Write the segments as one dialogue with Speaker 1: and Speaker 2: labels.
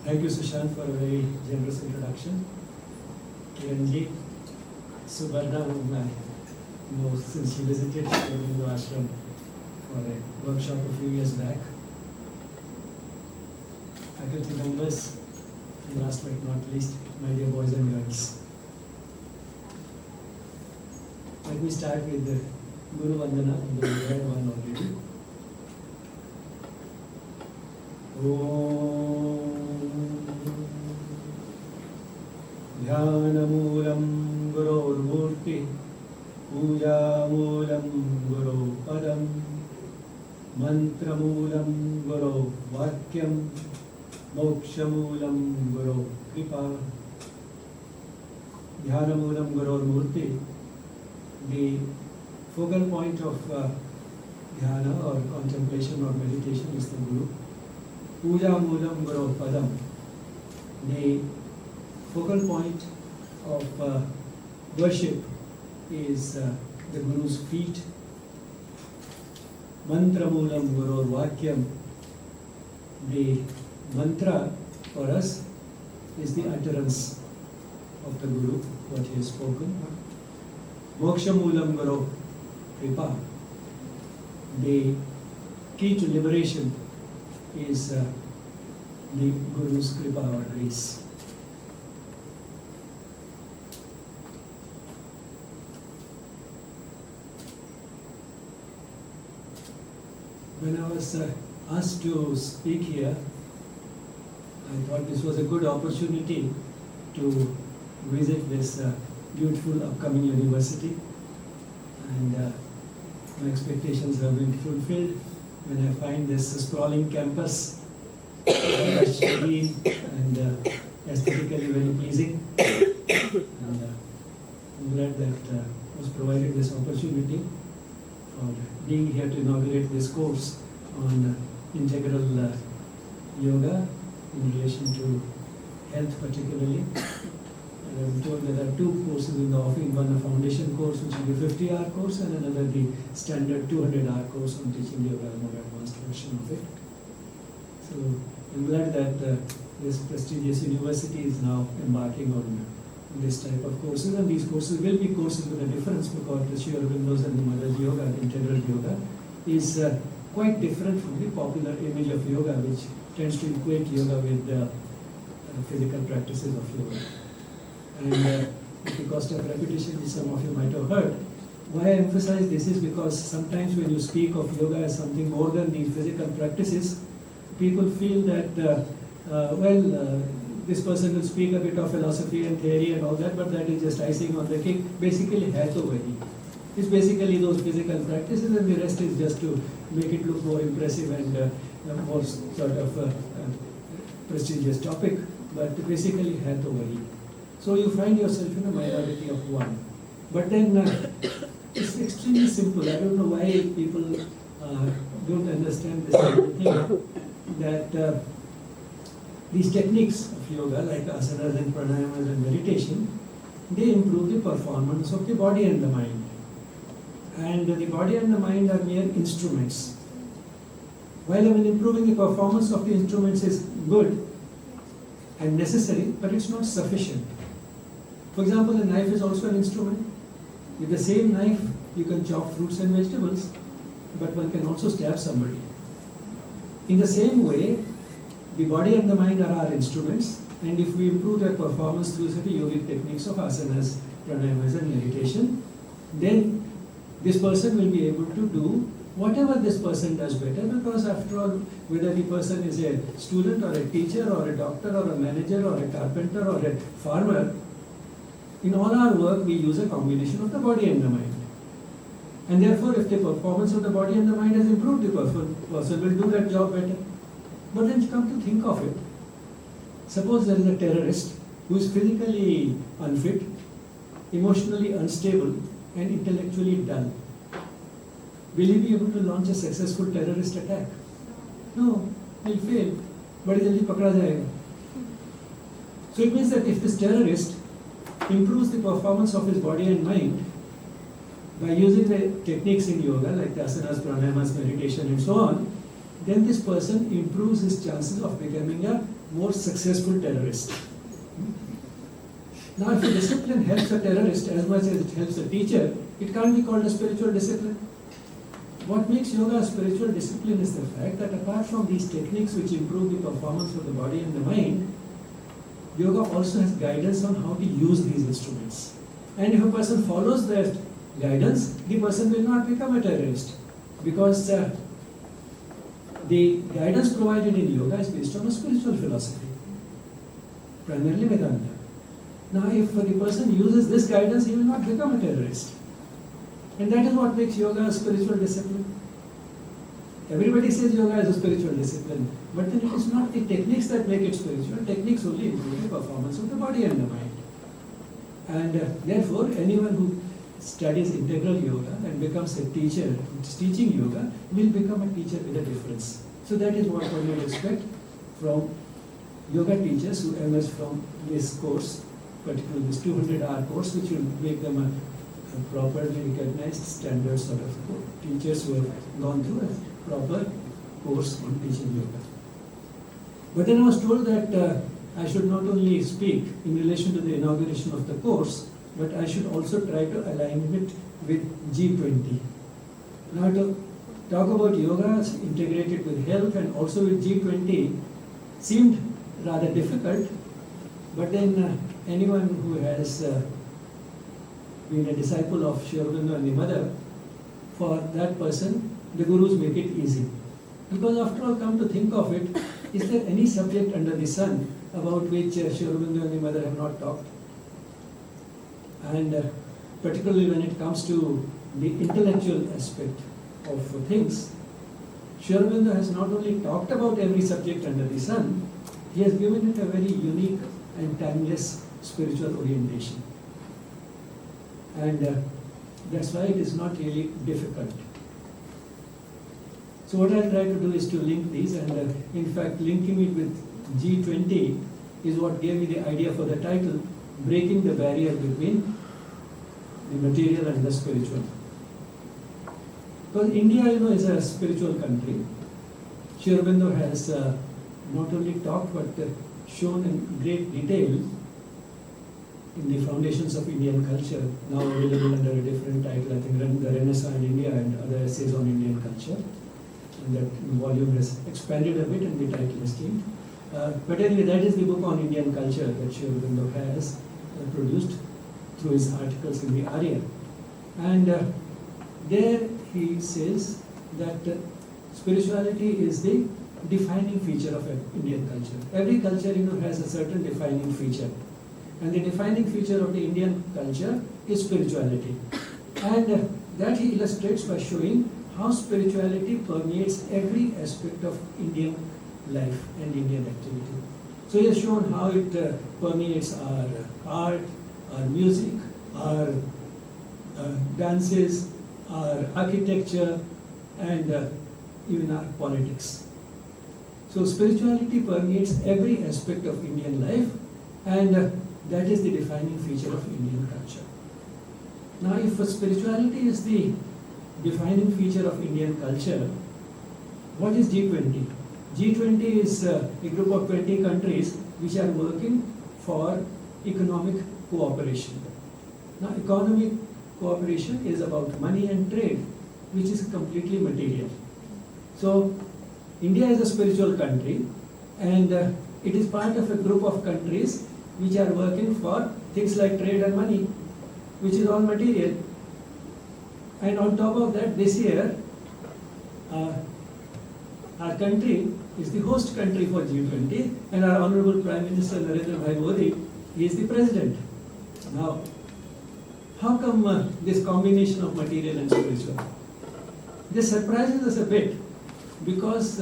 Speaker 1: Thank you, Sushant, for a very generous introduction. Kiranji, Subarna, whom I know since she visited Shri Ashram for a workshop a few years back. Faculty members, and last but not least, my dear boys and girls. Let me start with the Guru Vandana, the read one already. ध्यानमूलं गुरोर्मूर्ति पूजामूलं गुरो पदं मन्त्रमूलं गुरो वाक्यं मोक्षमूलं गुरो कृपा. ध्यानमूलं गुरोर्मूर्ति, the focal point of dhyana or contemplation or meditation is the Guru. Puja Moolam Guru Padam, the focal point of worship is the Guru's feet. Mantra Moolam Guru Vakyam, the mantra for us is the utterance of the Guru, what he has spoken. Moksha Moolam Guru Kripa, the key to liberation is the Guru's Kripa or grace. When I was asked to speak here, I thought this was a good opportunity to visit this beautiful upcoming university, and my expectations have been fulfilled when I find this sprawling campus serene and aesthetically very pleasing. And I'm glad that I was provided this opportunity for being here to inaugurate this course on integral yoga in relation to health particularly. I'm told there are two courses in the offering, one a foundation course which is the 50-hour course and another the standard 200-hour course on teaching yoga, a more advanced version of it. So I'm glad that this prestigious university is now embarking on this type of courses, and these courses will be courses with a difference because the Shri Aurobindo's and the Mother's yoga, the integral yoga, is quite different from the popular image of yoga, which tends to equate yoga with physical practices of yoga. And at the cost of repetition, which some of you might have heard, why I emphasize this is because sometimes when you speak of yoga as something more than these physical practices, people feel that, this person will speak a bit of philosophy and theory and all that, but that is just icing on the cake. Basically, hai to wahi. It's basically those physical practices, and the rest is just to make it look more impressive and more sort of prestigious topic, but basically hai to wahi. So you find yourself in a minority of one. But then it's extremely simple. I don't know why people don't understand this thing, that these techniques of yoga, like asanas and pranayamas and meditation, they improve the performance of the body and the mind. And the body and the mind are mere instruments. While improving the performance of the instruments is good and necessary, but it's not sufficient. For example, a knife is also an instrument. With the same knife, you can chop fruits and vegetables, but one can also stab somebody. In the same way, the body and the mind are our instruments, and if we improve their performance through certain yogic techniques of asanas, pranayamas and meditation, then this person will be able to do whatever this person does better, because after all, whether the person is a student or a teacher or a doctor or a manager or a carpenter or a farmer, in all our work we use a combination of the body and the mind. And therefore, if the performance of the body and the mind has improved, the person will do that job better. But then come to think of it, suppose there is a terrorist who is physically unfit, emotionally unstable and intellectually dull. Will he be able to launch a successful terrorist attack? No, he'll fail. Badi jaldi pakda jayega. So it means that if this terrorist improves the performance of his body and mind by using the techniques in yoga like the asanas, pranayamas, meditation and so on, then this person improves his chances of becoming a more successful terrorist. Now, if a discipline helps a terrorist as much as it helps a teacher, it can't be called a spiritual discipline. What makes yoga a spiritual discipline is the fact that apart from these techniques which improve the performance of the body and the mind, yoga also has guidance on how to use these instruments. And if a person follows that guidance, the person will not become a terrorist, because the guidance provided in yoga is based on a spiritual philosophy, primarily Vedanta. Now, if the person uses this guidance, he will not become a terrorist. And that is what makes yoga a spiritual discipline. Everybody says yoga is a spiritual discipline, but then it is not the techniques that make it spiritual. Techniques only improve the performance of the body and the mind. And therefore, anyone who studies integral yoga and becomes a teacher, who is teaching yoga, will become a teacher with a difference. So that is what one would expect from yoga teachers who emerge from this course, particularly this 200-hour course, which will make them a properly recognized standard sort of teachers who have gone through a proper course on teaching yoga. But then I was told that I should not only speak in relation to the inauguration of the course, but I should also try to align it with G20. Now, to talk about yoga integrated with health and also with G20 seemed rather difficult, but then anyone who has been a disciple of Shri Aurobindo and the mother, for that person, the gurus make it easy. Because after all, come to think of it, is there any subject under the sun about which Shri Aurobindo and the mother have not talked? And particularly when it comes to the intellectual aspect of things, Shri Aurobindo has not only talked about every subject under the sun, he has given it a very unique and timeless spiritual orientation. And that's why it is not really difficult. So what I'll try to do is to link these, and in fact linking it with G20 is what gave me the idea for the title, Breaking the Barrier Between the Material and the Spiritual. Because India, is a spiritual country. Shri Aurobindo has not only talked but shown in great detail in the foundations of Indian culture, now available under a different title, I think the Renaissance in India and other essays on Indian culture. And that volume has expanded a bit and the title has changed. But anyway, that is the book on Indian culture that Shri Aurobindo has produced through his articles in the Arya. And there he says that spirituality is the defining feature of Indian culture. Every culture, has a certain defining feature. And the defining feature of the Indian culture is spirituality. And that he illustrates by showing how spirituality permeates every aspect of Indian life and Indian activity. So he has shown how it permeates our art, our music, our dances, our architecture, and even our politics. So spirituality permeates every aspect of Indian life, and that is the defining feature of Indian culture. Now, if spirituality is the defining feature of Indian culture, what is G20? G20 is a group of 20 countries which are working for economic cooperation. Now, economic cooperation is about money and trade, which is completely material. So, India is a spiritual country, and it is part of a group of countries which are working for things like trade and money, which is all material. And on top of that, this year, our country is the host country for G20, and our Honorable Prime Minister Narendra Bhai Modi is the President. Now, how come this combination of material and spiritual? This surprises us a bit, because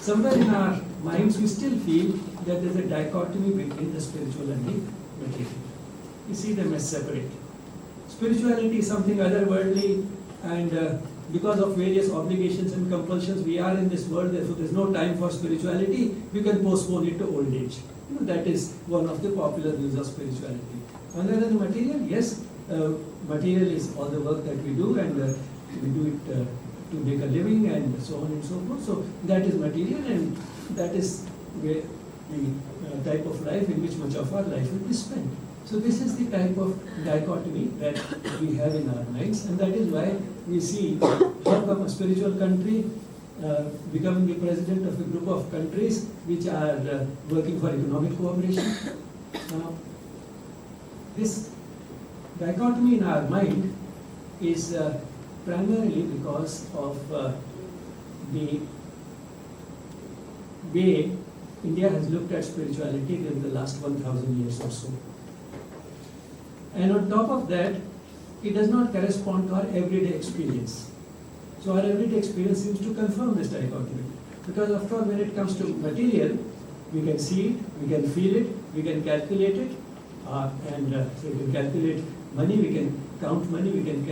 Speaker 1: somewhere in our minds we still feel that there is a dichotomy between the spiritual and the material. We see them as separate. Spirituality is something otherworldly, and because of various obligations and compulsions, we are in this world, therefore there is no time for spirituality, we can postpone it to old age. That is one of the popular views of spirituality. On the other hand, material, yes, material is all the work that we do, and we do it to make a living and so on and so forth. So that is material, and that is where the type of life in which much of our life will be spent. So this is the type of dichotomy that we have in our minds, and that is why we see how come a spiritual country becoming the president of a group of countries which are working for economic cooperation. This dichotomy in our mind is primarily because of the way India has looked at spirituality in the last 1,000 years or so. And on top of that, it does not correspond to our everyday experience. So our everyday experience seems to confirm this dichotomy. Because after all, when it comes to material, we can see it, we can feel it, we can calculate it, so we can calculate money, we can count money, we can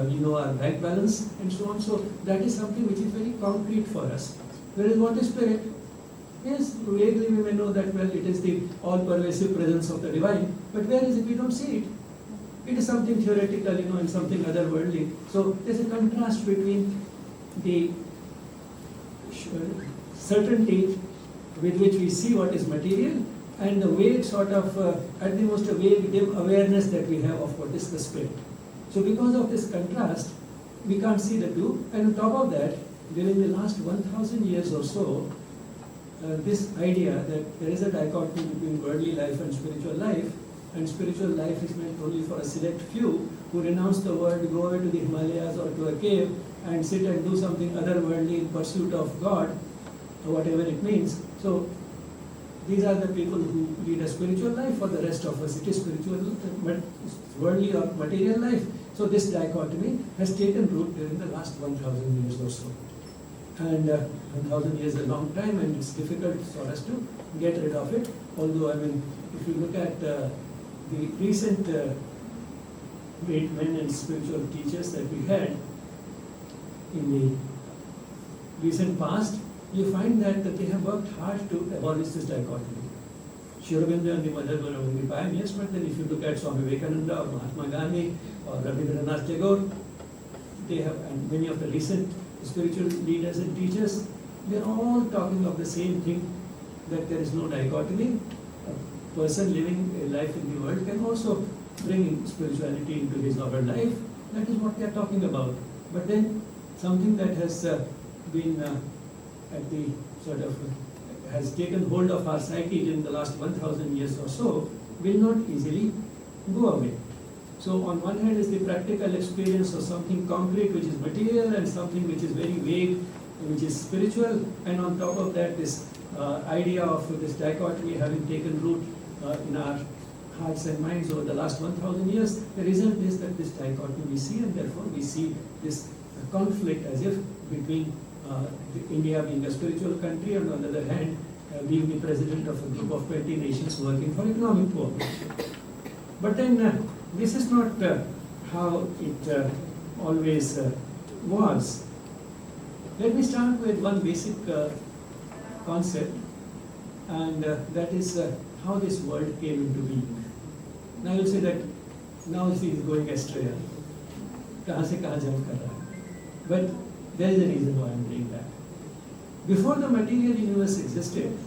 Speaker 1: we know our bank balance, and so on. So that is something which is very concrete for us. Whereas what is spirit? Yes, vaguely we may know that, well, it is the all-pervasive presence of the divine, but where is it? We don't see it. It is something theoretical, and something otherworldly. So there's a contrast between the certainty with which we see what is material and the vague sort of, at the most, a vague awareness that we have of what is the spirit. So because of this contrast, we can't see the two. And on top of that, during the last 1,000 years or so, this idea that there is a dichotomy between worldly life and spiritual life is meant only for a select few who renounce the world, go away to the Himalayas or to a cave and sit and do something otherworldly in pursuit of God, or whatever it means. So these are the people who lead a spiritual life. For the rest of us, it is spiritual, worldly or material life. So this dichotomy has taken root during the last 1,000 years or so. And 1,000 years is a long time, and it's difficult for us to get rid of it. Although, if you look at the recent great men and spiritual teachers that we had in the recent past, you find that they have worked hard to abolish this dichotomy. Shri and the Mother were among the pioneers, but then if you look at Swami Vivekananda or Mahatma Gandhi or Rabindranath Tagore, they have, and many of the recent spiritual leaders and teachers, they are all talking of the same thing, that there is no dichotomy. A person living a life in the world can also bring in spirituality into his or her life. That is what they are talking about. But then something that has been at the sort of has taken hold of our psyche in the last 1,000 years or so will not easily go away. So on one hand is the practical experience of something concrete which is material and something which is very vague, which is spiritual, and on top of that this idea of this dichotomy having taken root in our hearts and minds over the last 1,000 years. The result is that this dichotomy we see, and therefore we see this conflict as if between India being a spiritual country and on the other hand being the president of a group of 20 nations working for economic cooperation. But then this is not how it always was. Let me start with one basic concept, and that is how this world came into being. Now you'll say that now he is going astray. Kahan se kahan jump kar raha hai. But there is a reason why I am doing that. Before the material universe existed,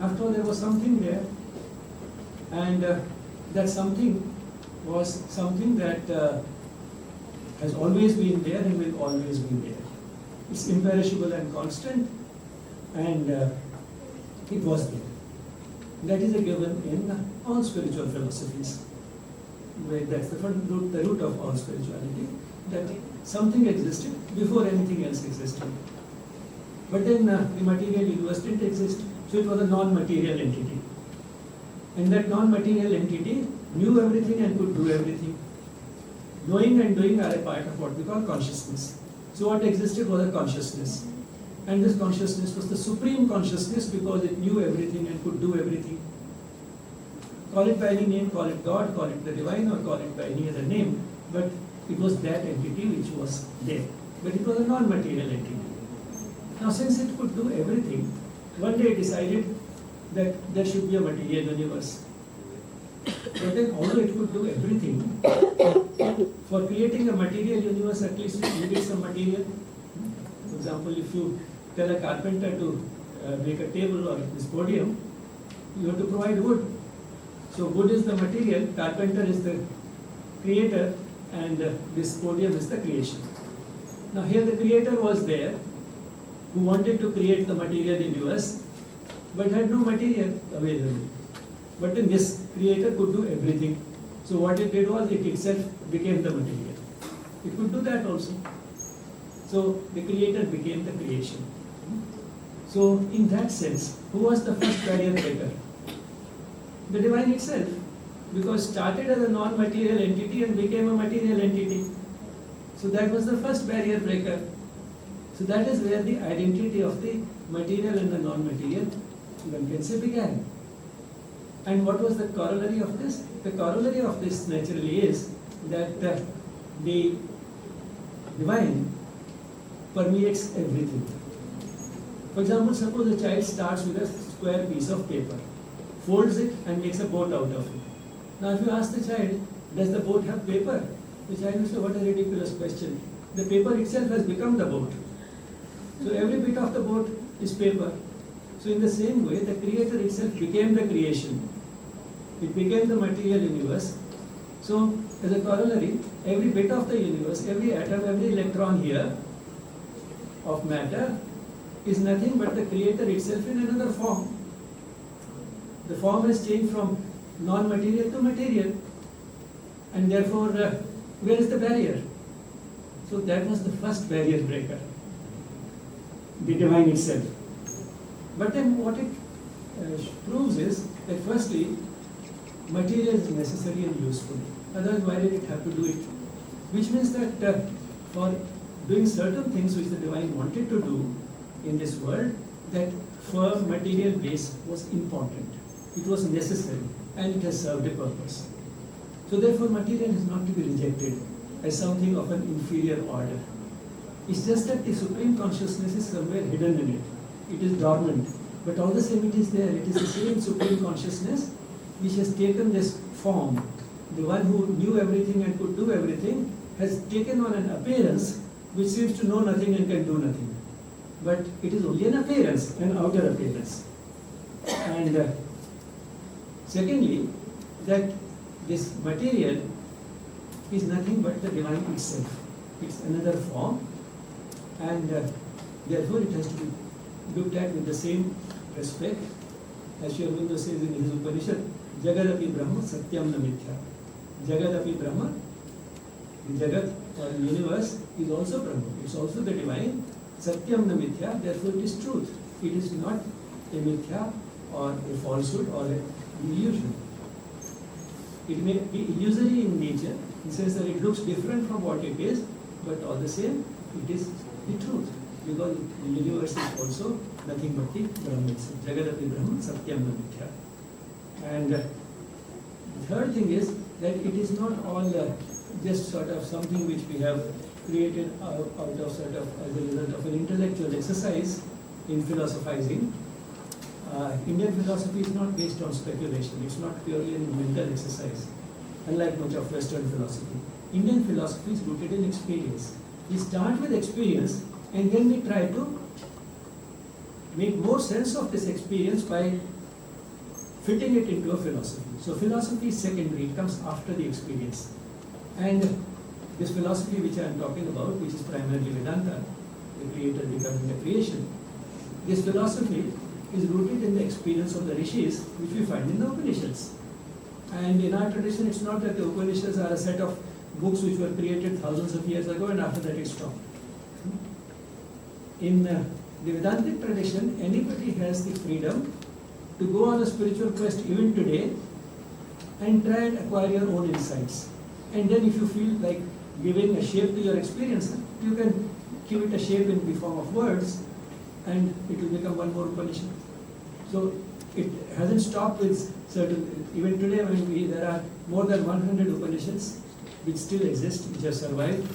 Speaker 1: after all there was something there, and that something was something that has always been there and will always be there. It's imperishable and constant, and it was there. That is a given in all spiritual philosophies. That's the root of all spirituality, that something existed before anything else existed. But then the material universe didn't exist, so it was a non-material entity. And that non-material entity knew everything and could do everything. Knowing and doing are a part of what we call consciousness. So what existed was a consciousness. And this consciousness was the supreme consciousness because it knew everything and could do everything. Call it by any name, call it God, call it the divine, or call it by any other name, but it was that entity which was there. But it was a non-material entity. Now since it could do everything, one day it decided that there should be a material universe. But then although it could do everything, for creating a material universe at least you need some material. For example, if you tell a carpenter to make a table or this podium, you have to provide wood. So wood is the material, carpenter is the creator, and this podium is the creation. Now here the creator was there, who wanted to create the material universe, but had no material available. But then this creator could do everything. So what it did was, it itself became the material. It could do that also. So the creator became the creation. So in that sense, who was the first barrier breaker? The divine itself, because started as a non-material entity and became a material entity. So that was the first barrier breaker. So that is where the identity of the material and the non-material, one can say, began. And what was the corollary of this? The corollary of this naturally is that the divine permeates everything. For example, suppose a child starts with a square piece of paper, folds it and makes a boat out of it. Now if you ask the child, does the boat have paper? The child will say, what a ridiculous question. The paper itself has become the boat. So every bit of the boat is paper. So in the same way, the creator itself became the creation. It became the material universe. So as a corollary, every bit of the universe, every atom, every electron here of matter is nothing but the creator itself in another form. The form has changed from non-material to material, and therefore where is the barrier? So that was the first barrier breaker, the divine itself. But then what it proves is that firstly, material is necessary and useful. Otherwise, why did it have to do it? Which means that for doing certain things which the divine wanted to do in this world, that firm material base was important. It was necessary, and it has served a purpose. So therefore, material is not to be rejected as something of an inferior order. It's just that the supreme consciousness is somewhere hidden in it. It is dormant, but all the same it is there. It is the same supreme consciousness which has taken this form. The one who knew everything and could do everything has taken on an appearance which seems to know nothing and can do nothing. But it is only an appearance, an outer appearance. And secondly, that this material is nothing but the divine itself. It's another form, and therefore it has to be looked at with the same respect. As Shri says in his Upanishad, Jagadapi Brahma Satyam na Mithya. Jagadapi Brahma, the Jagat or the universe is also Brahma. It's also the divine. Satyam na Mithya, therefore it is truth. It is not a Mithya or a falsehood or an illusion. It may be illusory in nature, in the sense that it looks different from what it is, but all the same, it is the truth. Because the universe is also nothing but the Brahman itself. Jagadapi Brahman Satyam na Mithya. And the third thing is that it is not all just sort of something which we have created out of sort of as a result of an intellectual exercise in philosophizing. Indian philosophy is not based on speculation. It's not purely a mental exercise, unlike much of Western philosophy. Indian philosophy is rooted in experience. We start with experience and then we try to make more sense of this experience by fitting it into a philosophy. So philosophy is secondary, it comes after the experience. And this philosophy which I am talking about, which is primarily Vedanta, the creator becoming the creation, this philosophy is rooted in the experience of the rishis, which we find in the Upanishads. And in our tradition, it's not that the Upanishads are a set of books which were created thousands of years ago and after that it stopped. In the Vedantic tradition, anybody has the freedom to go on a spiritual quest even today and try and acquire your own insights. And then if you feel like giving a shape to your experience, you can give it a shape in the form of words and it will become one more Upanishad. So it hasn't stopped with certain, even today there are more than 100 Upanishads which still exist, which have survived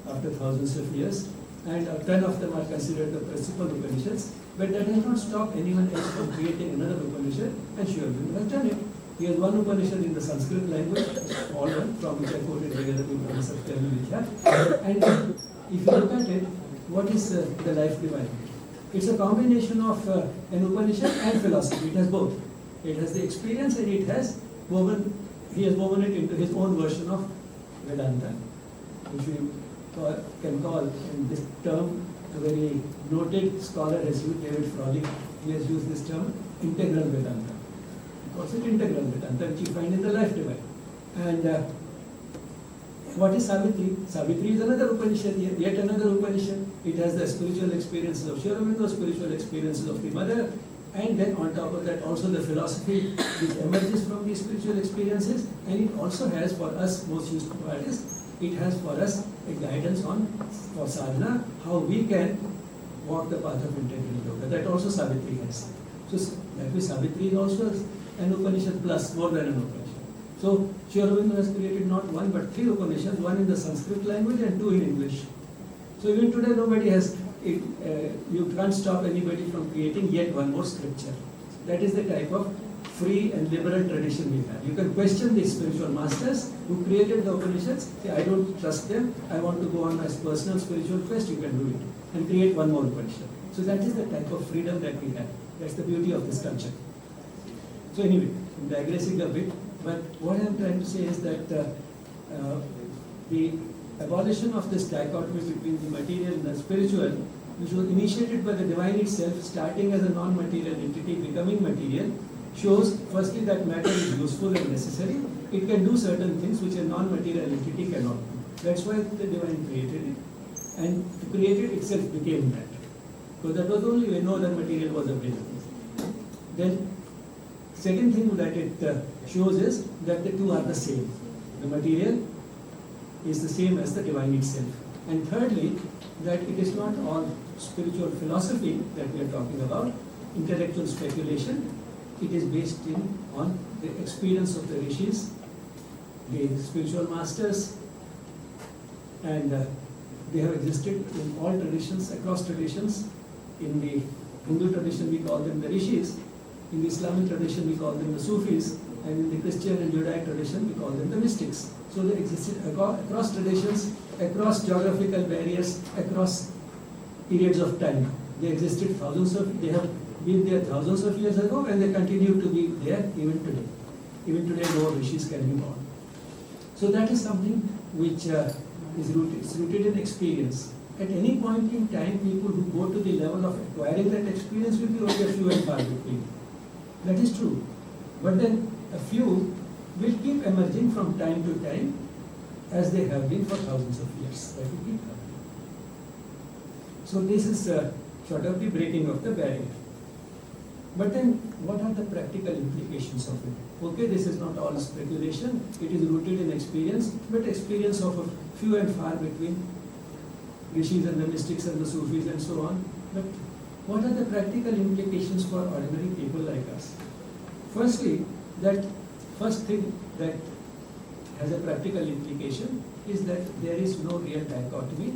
Speaker 1: after thousands of years, and 10 of them are considered the principal Upanishads, but that has not stopped anyone else from creating another Upanishad, and Shri has done it. He has one Upanishad in the Sanskrit language, all one, from which I quoted Jagadapi Brahma Satyam na Mithya. And if you look at it, what is the life divine? It's a combination of an Upanishad and philosophy. It has both. It has the experience and it has he has woven it into his own version of Vedanta, which we can call in this term, a very noted scholar has used, David Frawley, he has used this term, integral Vedanta. He calls it integral Vedanta, which you find in the Life Divine. And what is Savitri? Savitri is another Upanishad, yet another Upanishad. It has the spiritual experiences of Shri, spiritual experiences of the mother, and then on top of that also the philosophy which emerges from these spiritual experiences, and it also has for us most useful artists, it has for us a guidance on for sadhana, how we can walk the path of integral yoga. That also Savitri has. So that means Savitri is also an Upanishad plus, more than an Upanishad. So Shri Aurobindo has created not one but three Upanishads, one in the Sanskrit language and two in English. So even today nobody has, you can't stop anybody from creating yet one more scripture. That is the type of free and liberal tradition we have. You can question the spiritual masters who created the Upanishads, say I don't trust them, I want to go on my personal spiritual quest, you can do it and create one more Upanishad. So that is the type of freedom that we have. That's the beauty of this culture. So anyway, I'm digressing a bit, but what I'm trying to say is that the abolition of this dichotomy between the material and the spiritual, which was initiated by the divine itself, starting as a non-material entity, becoming material, shows firstly that matter is useful and necessary. It can do certain things which a non-material entity cannot do. That's why the divine created it. And to create it itself became that. So that was the only way no other material was available. Then second thing that it shows is that the two are the same. The material is the same as the divine itself. And thirdly, that it is not all spiritual philosophy that we are talking about, intellectual speculation. It is based on the experience of the rishis, the spiritual masters, and they have existed in all traditions, across traditions. In the Hindu tradition we call them the rishis, in the Islamic tradition we call them the Sufis, and in the Christian and Judaic tradition we call them the mystics. So they existed across traditions, across geographical barriers, across periods of time. They existed they have been there thousands of years ago, and they continue to be there even today. Even today no rishis can be born. So that is something which is rooted in experience. At any point in time, people who go to the level of acquiring that experience will be only a few and far between. That is true. But then a few will keep emerging from time to time as they have been for thousands of years. That will keep happening. So this is sort of the breaking of the barrier. But then what are the practical implications of it? Okay, this is not all speculation. It is rooted in experience, but experience of a few and far between rishis and the mystics and the Sufis and so on. But what are the practical implications for ordinary people like us? Firstly, that first thing that has a practical implication is that there is no real dichotomy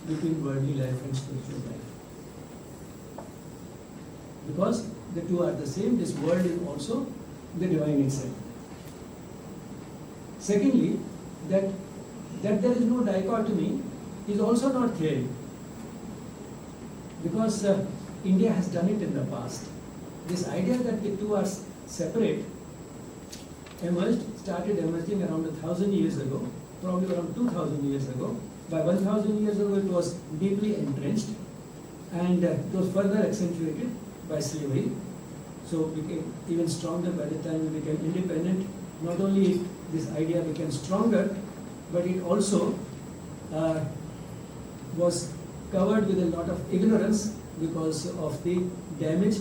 Speaker 1: between worldly life and spiritual life. Because the two are the same, this world is also the divine itself. Secondly, that there is no dichotomy is also not theory. Because India has done it in the past. This idea that the two are separate started emerging around 1,000 years ago, probably around 2,000 years ago. By 1,000 years ago it was deeply entrenched, and it was further accentuated by slavery. So became even stronger by the time we became independent. Not only this idea became stronger, but it also was covered with a lot of ignorance because of the damage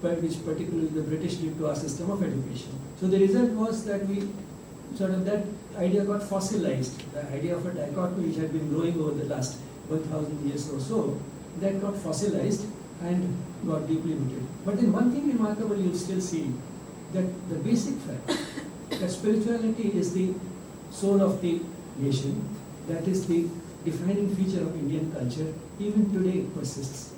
Speaker 1: which particularly the British did to our system of education. So the result was that that idea got fossilized. The idea of a dichotomy which had been growing over the last 1,000 years or so, that got fossilized and got deeply rooted. But then one thing remarkable you'll still see, that the basic fact that spirituality is the soul of the nation, that is the defining feature of Indian culture, even today it persists.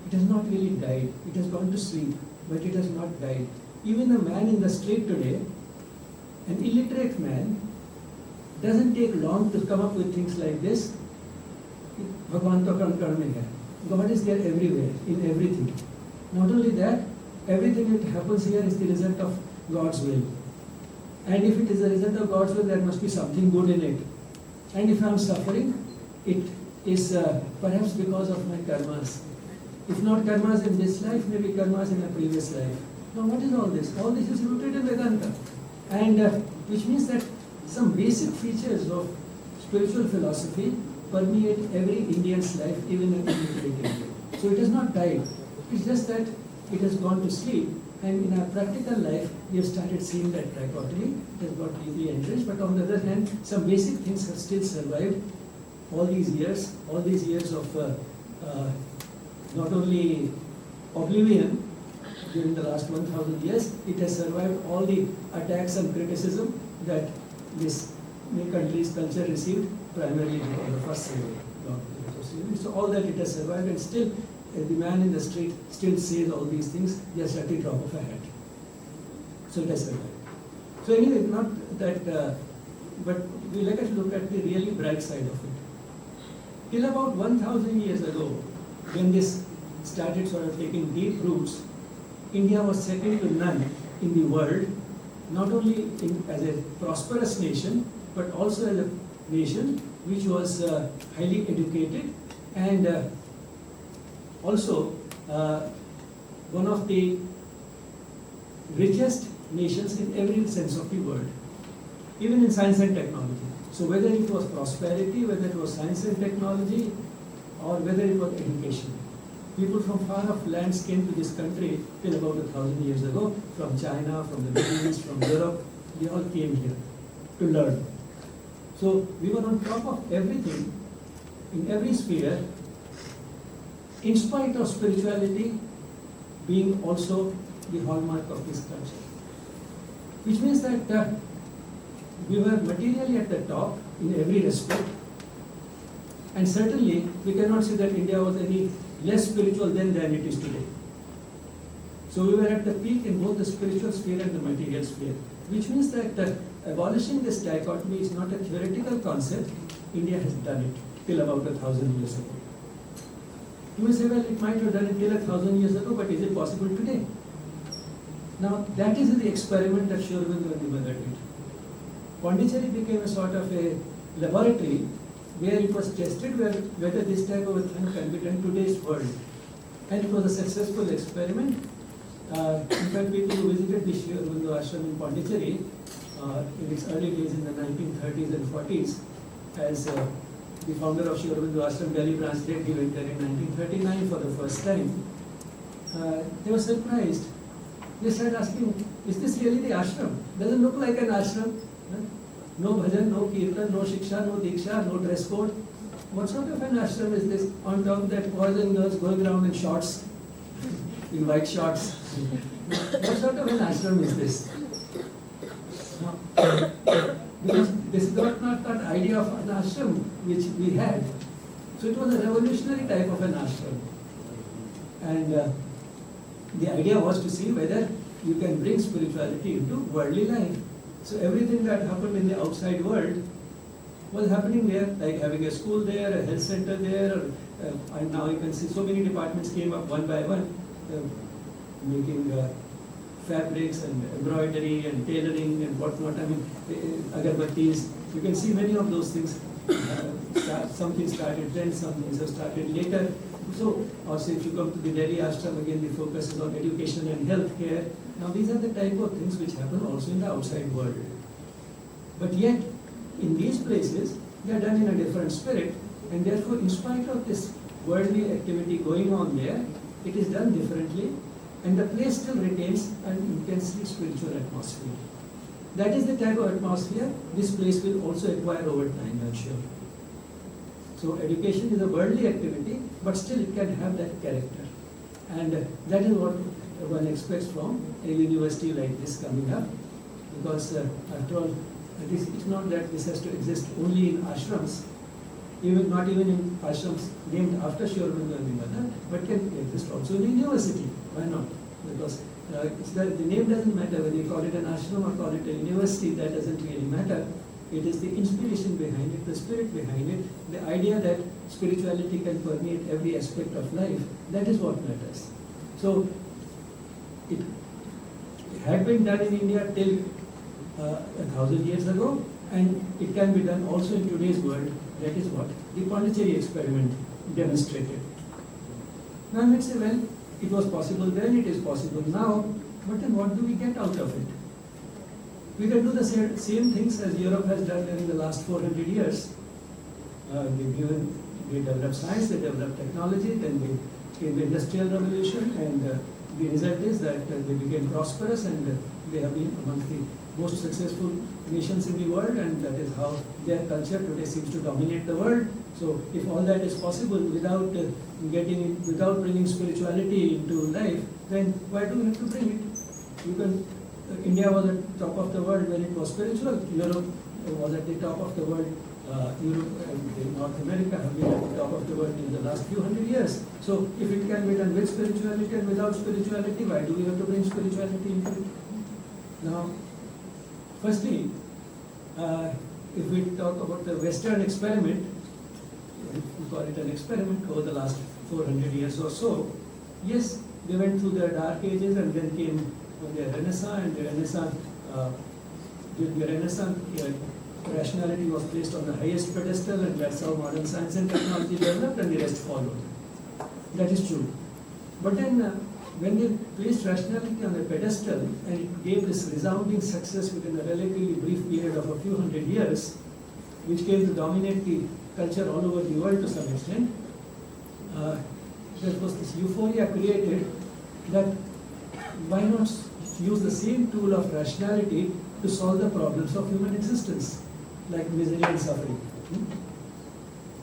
Speaker 1: It has not really died. It has gone to sleep, but it has not died. Even a man in the street today, an illiterate man, doesn't take long to come up with things like this. Bhagwan to kan mein hai. God is there everywhere, in everything. Not only that, everything that happens here is the result of God's will. And if it is the result of God's will, there must be something good in it. And if I am suffering, it is perhaps because of my karmas. If not karmas in this life, maybe karmas in a previous life. Now what is all this? All this is rooted in Vedanta. And which means that some basic features of spiritual philosophy permeate every Indian's life, even in India. So it has not died. It's just that it has gone to sleep. And in our practical life, we have started seeing that dichotomy. It has got deeply entrenched. But on the other hand, some basic things have still survived all these years of not only oblivion during the last 1,000 years, it has survived all the attacks and criticism that this country's culture received, primarily because of the first slavery. So all that it has survived, and still the man in the street still says all these things just at the drop of a hat. So it has survived. So anyway, not that, but we like to look at the really bright side of it. Till about 1,000 years ago, when this started sort of taking deep roots, India was second to none in the world, not only as a prosperous nation, but also as a nation which was highly educated and also one of the richest nations in every sense of the word, even in science and technology. So whether it was prosperity, whether it was science and technology, or whether it was education. People from far off lands came to this country till about 1,000 years ago, from China, from the Middle East, from Europe. They all came here to learn. So we were on top of everything, in every sphere, in spite of spirituality being also the hallmark of this culture. Which means that we were materially at the top in every respect, and certainly we cannot say that India was any less spiritual then than it is today. So we were at the peak in both the spiritual sphere and the material sphere, which means that abolishing this dichotomy is not a theoretical concept. India has done it till about 1,000 years ago. You may say, well, it might have done it till 1,000 years ago, but is it possible today? Now, that is the experiment that Shri did. Pondicherry became a sort of a laboratory where it was tested whether this type of a thing can be done in today's world. And it was a successful experiment. In fact, people who visited the Shri ashram in Pondicherry in its early days in the 1930s and 40s, as the founder of Shri ashram, Delhi branch, he went there in 1939 for the first time. They were surprised. They started asking, is this really the ashram? Doesn't look like an ashram. No bhajan, no kirtan, no shiksha, no diksha, no dress code. What sort of an ashram is this? On top of that, boys and girls going around in shorts, in white shorts. What sort of an ashram is this? Because this is not that idea of an ashram which we had. So it was a revolutionary type of an ashram. And the idea was to see whether you can bring spirituality into worldly life. So everything that happened in the outside world was happening there, like having a school there, a health center there, and now you can see so many departments came up one by one, making fabrics and embroidery and tailoring and whatnot. I mean, agarbattis. You can see many of those things. Some things started then, some things have started later. So, also if you come to the Delhi ashram, again the focus is on education and healthcare. Now these are the type of things which happen also in the outside world. But yet, in these places, they are done in a different spirit, and therefore in spite of this worldly activity going on there, it is done differently, and the place still retains an intensely spiritual atmosphere. That is the type of atmosphere this place will also acquire over time, I'm sure. So education is a worldly activity, but still it can have that character. And that is what one expects from a university like this coming up. Because after all, it's not that this has to exist only in ashrams, not even in ashrams named after Shri Aurobindo and Bijlani, but can exist also in a university. Why not? Because the name doesn't matter whether you call it an ashram or call it a university, that doesn't really matter. It is the inspiration behind it, the spirit behind it, the idea that spirituality can permeate every aspect of life, that is what matters. So, it had been done in India till 1,000 years ago, and it can be done also in today's world. That is what the Pondicherry experiment demonstrated. Now I might say, well, it was possible then, it is possible now, but then what do we get out of it? We can do the same things as Europe has done in the last 400 years. They developed science, they developed technology, then they came the Industrial Revolution, and the result is that they became prosperous, and they have been among the most successful nations in the world, and that is how their culture today seems to dominate the world. So, if all that is possible without without bringing spirituality into life, then why do we have to bring it? You can. India was at the top of the world when it was spiritual. Europe was at the top of the world. Europe and North America have been at the top of the world in the last few hundred years. So, if it can be done with spirituality and without spirituality, why do we have to bring spirituality into it? Now, firstly, if we talk about the Western experiment, we call it an experiment over the last 400 years or so, yes, they went through the dark ages and then came the Renaissance, and the Renaissance, during the Renaissance, rationality was placed on the highest pedestal, and that's how modern science and technology developed, and the rest followed. That is true. But then, when they placed rationality on the pedestal, and it gave this resounding success within a relatively brief period of a few hundred years, which came to dominate the culture all over the world to some extent, there was this euphoria created that why not use the same tool of rationality to solve the problems of human existence, like misery and suffering.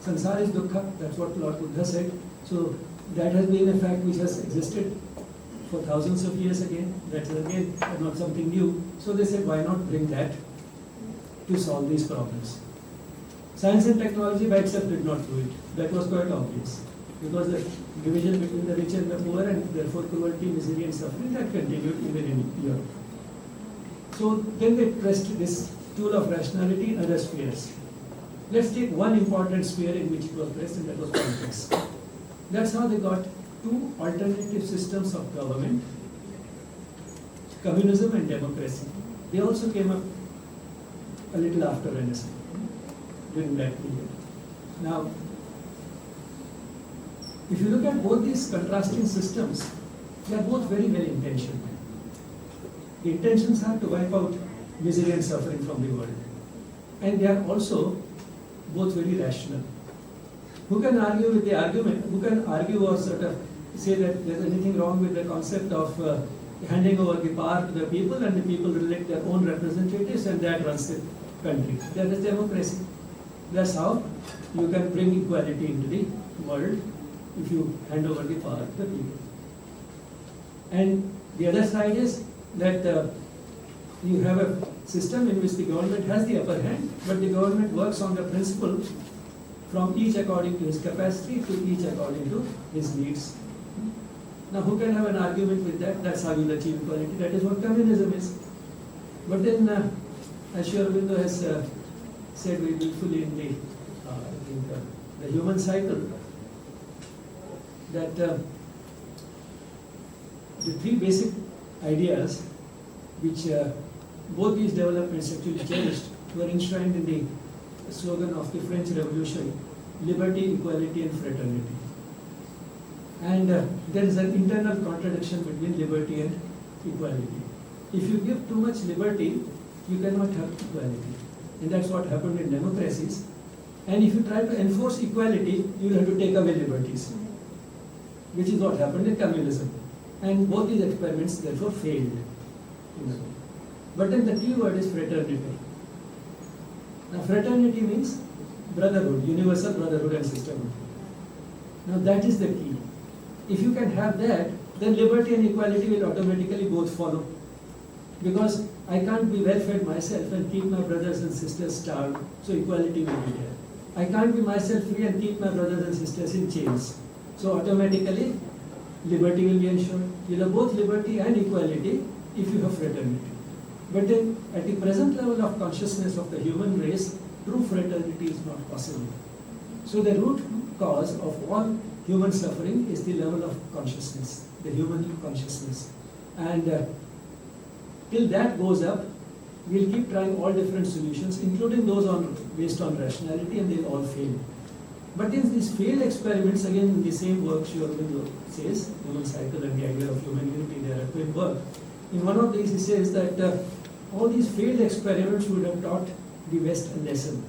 Speaker 1: Samsara is dukkha, that's what Lord Buddha said. So that has been a fact which has existed for thousands of years again. That is again not something new. So they said, why not bring that to solve these problems? Science and technology by itself did not do it. That was quite obvious. Because the division between the rich and the poor, and therefore cruelty, misery and suffering, that continued even in Europe. So then they pressed this tool of rationality in other spheres. Let's take one important sphere in which it was pressed, and that was politics. That's how they got two alternative systems of government, communism and democracy. They also came up a little after Renaissance, during that period. Now, if you look at both these contrasting systems, they are both very well intentioned. The intentions are to wipe out misery and suffering from the world. And they are also both very rational. Who can argue with the argument? Who can argue or sort of say that there is anything wrong with the concept of handing over the power to the people, and the people elect their own representatives, and that runs the country? That is democracy. That's how you can bring equality into the world, if you hand over the power to the people. And the other side is that you have a system in which the government has the upper hand, but the government works on the principle from each according to his capacity to each according to his needs. Now, who can have an argument with that? That's how you achieve equality. That is what communism is. But then, as Shri has said very beautifully in the human cycle, that the three basic ideas which both these developments actually cherished were enshrined in the slogan of the French Revolution: liberty, equality and fraternity. And there is an internal contradiction between liberty and equality. If you give too much liberty, you cannot have equality. And that's what happened in democracies. And if you try to enforce equality, you will have to take away liberties, which is what happened in communism. And both these experiments therefore failed. But then the key word is fraternity. Now fraternity means brotherhood, universal brotherhood and sisterhood. Now that is the key. If you can have that, then liberty and equality will automatically both follow. Because I can't be well fed myself and keep my brothers and sisters starved, so equality will be there. I can't be myself free and keep my brothers and sisters in chains. So automatically, liberty will be ensured. You'll have both liberty and equality if you have fraternity. But then, at the present level of consciousness of the human race, true fraternity is not possible. So the root cause of all human suffering is the level of consciousness, the human consciousness. And till that goes up, we'll keep trying all different solutions, including those based on rationality, and they'll all fail. But in these failed experiments, again in the same work, Shri says, Human Cycle and the Idea of Human Unity, they are a twin work. In one of these he says that all these failed experiments would have taught the West a lesson.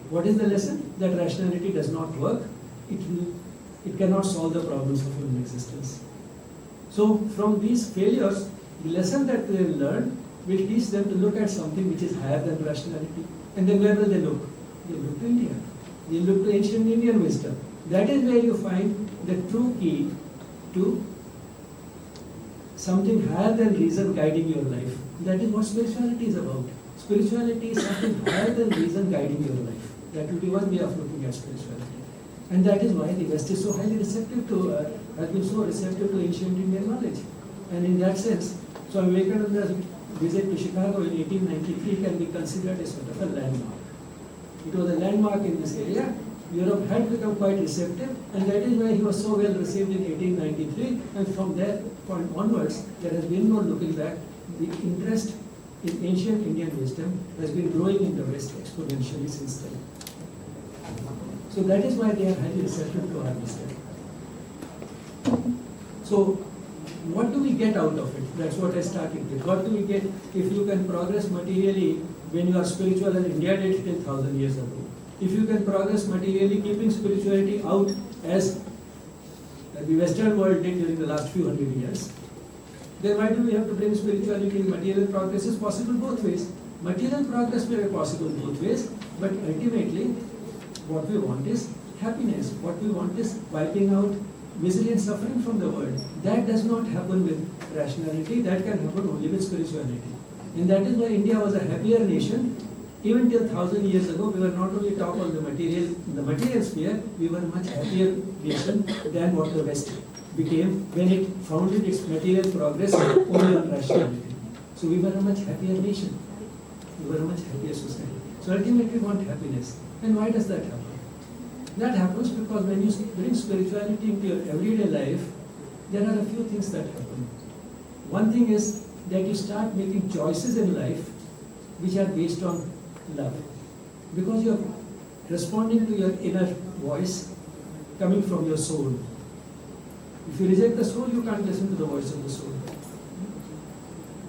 Speaker 1: What is the lesson? That rationality does not work. It cannot solve the problems of human existence. So from these failures, the lesson that they will learn will teach them to look at something which is higher than rationality. And then where will they look? They look to India. They look to ancient Indian wisdom. That is where you find the true key to something higher than reason guiding your life. That is what spirituality is about. Spirituality is something higher than reason guiding your life. That will be one way of looking at spirituality. And that is why the West is so highly receptive to, has been so receptive to ancient Indian knowledge. And in that sense, Swami Vivekananda's visit to Chicago in 1893 can be considered a sort of a landmark. It was a landmark in this area. Europe had become quite receptive, and that is why he was so well received in 1893. And from that point onwards, there has been no looking back. The interest in ancient Indian wisdom has been growing in the West exponentially since then. So that is why they are highly receptive to our wisdom. So what do we get out of it? That's what I started with. What do we get if you can progress materially when you are spiritual as India did 10,000 years ago? If you can progress materially keeping spirituality out as the Western world did during the last few hundred years, then why do we have to bring spirituality in? Material progress is possible both ways. Material progress may be possible both ways, but ultimately what we want is happiness. What we want is wiping out misery and suffering from the world. That does not happen with rationality. That can happen only with spirituality. And that is why India was a happier nation. Even till 1,000 years ago, we were not only top on the material sphere, we were a much happier nation than what the West became when it founded its material progress only on rationality. So we were a much happier nation. We were a much happier society. So ultimately we want happiness. And why does that happen? That happens because when you bring spirituality into your everyday life, there are a few things that happen. One thing is that you start making choices in life which are based on love. Because you're responding to your inner voice coming from your soul. If you reject the soul, you can't listen to the voice of the soul.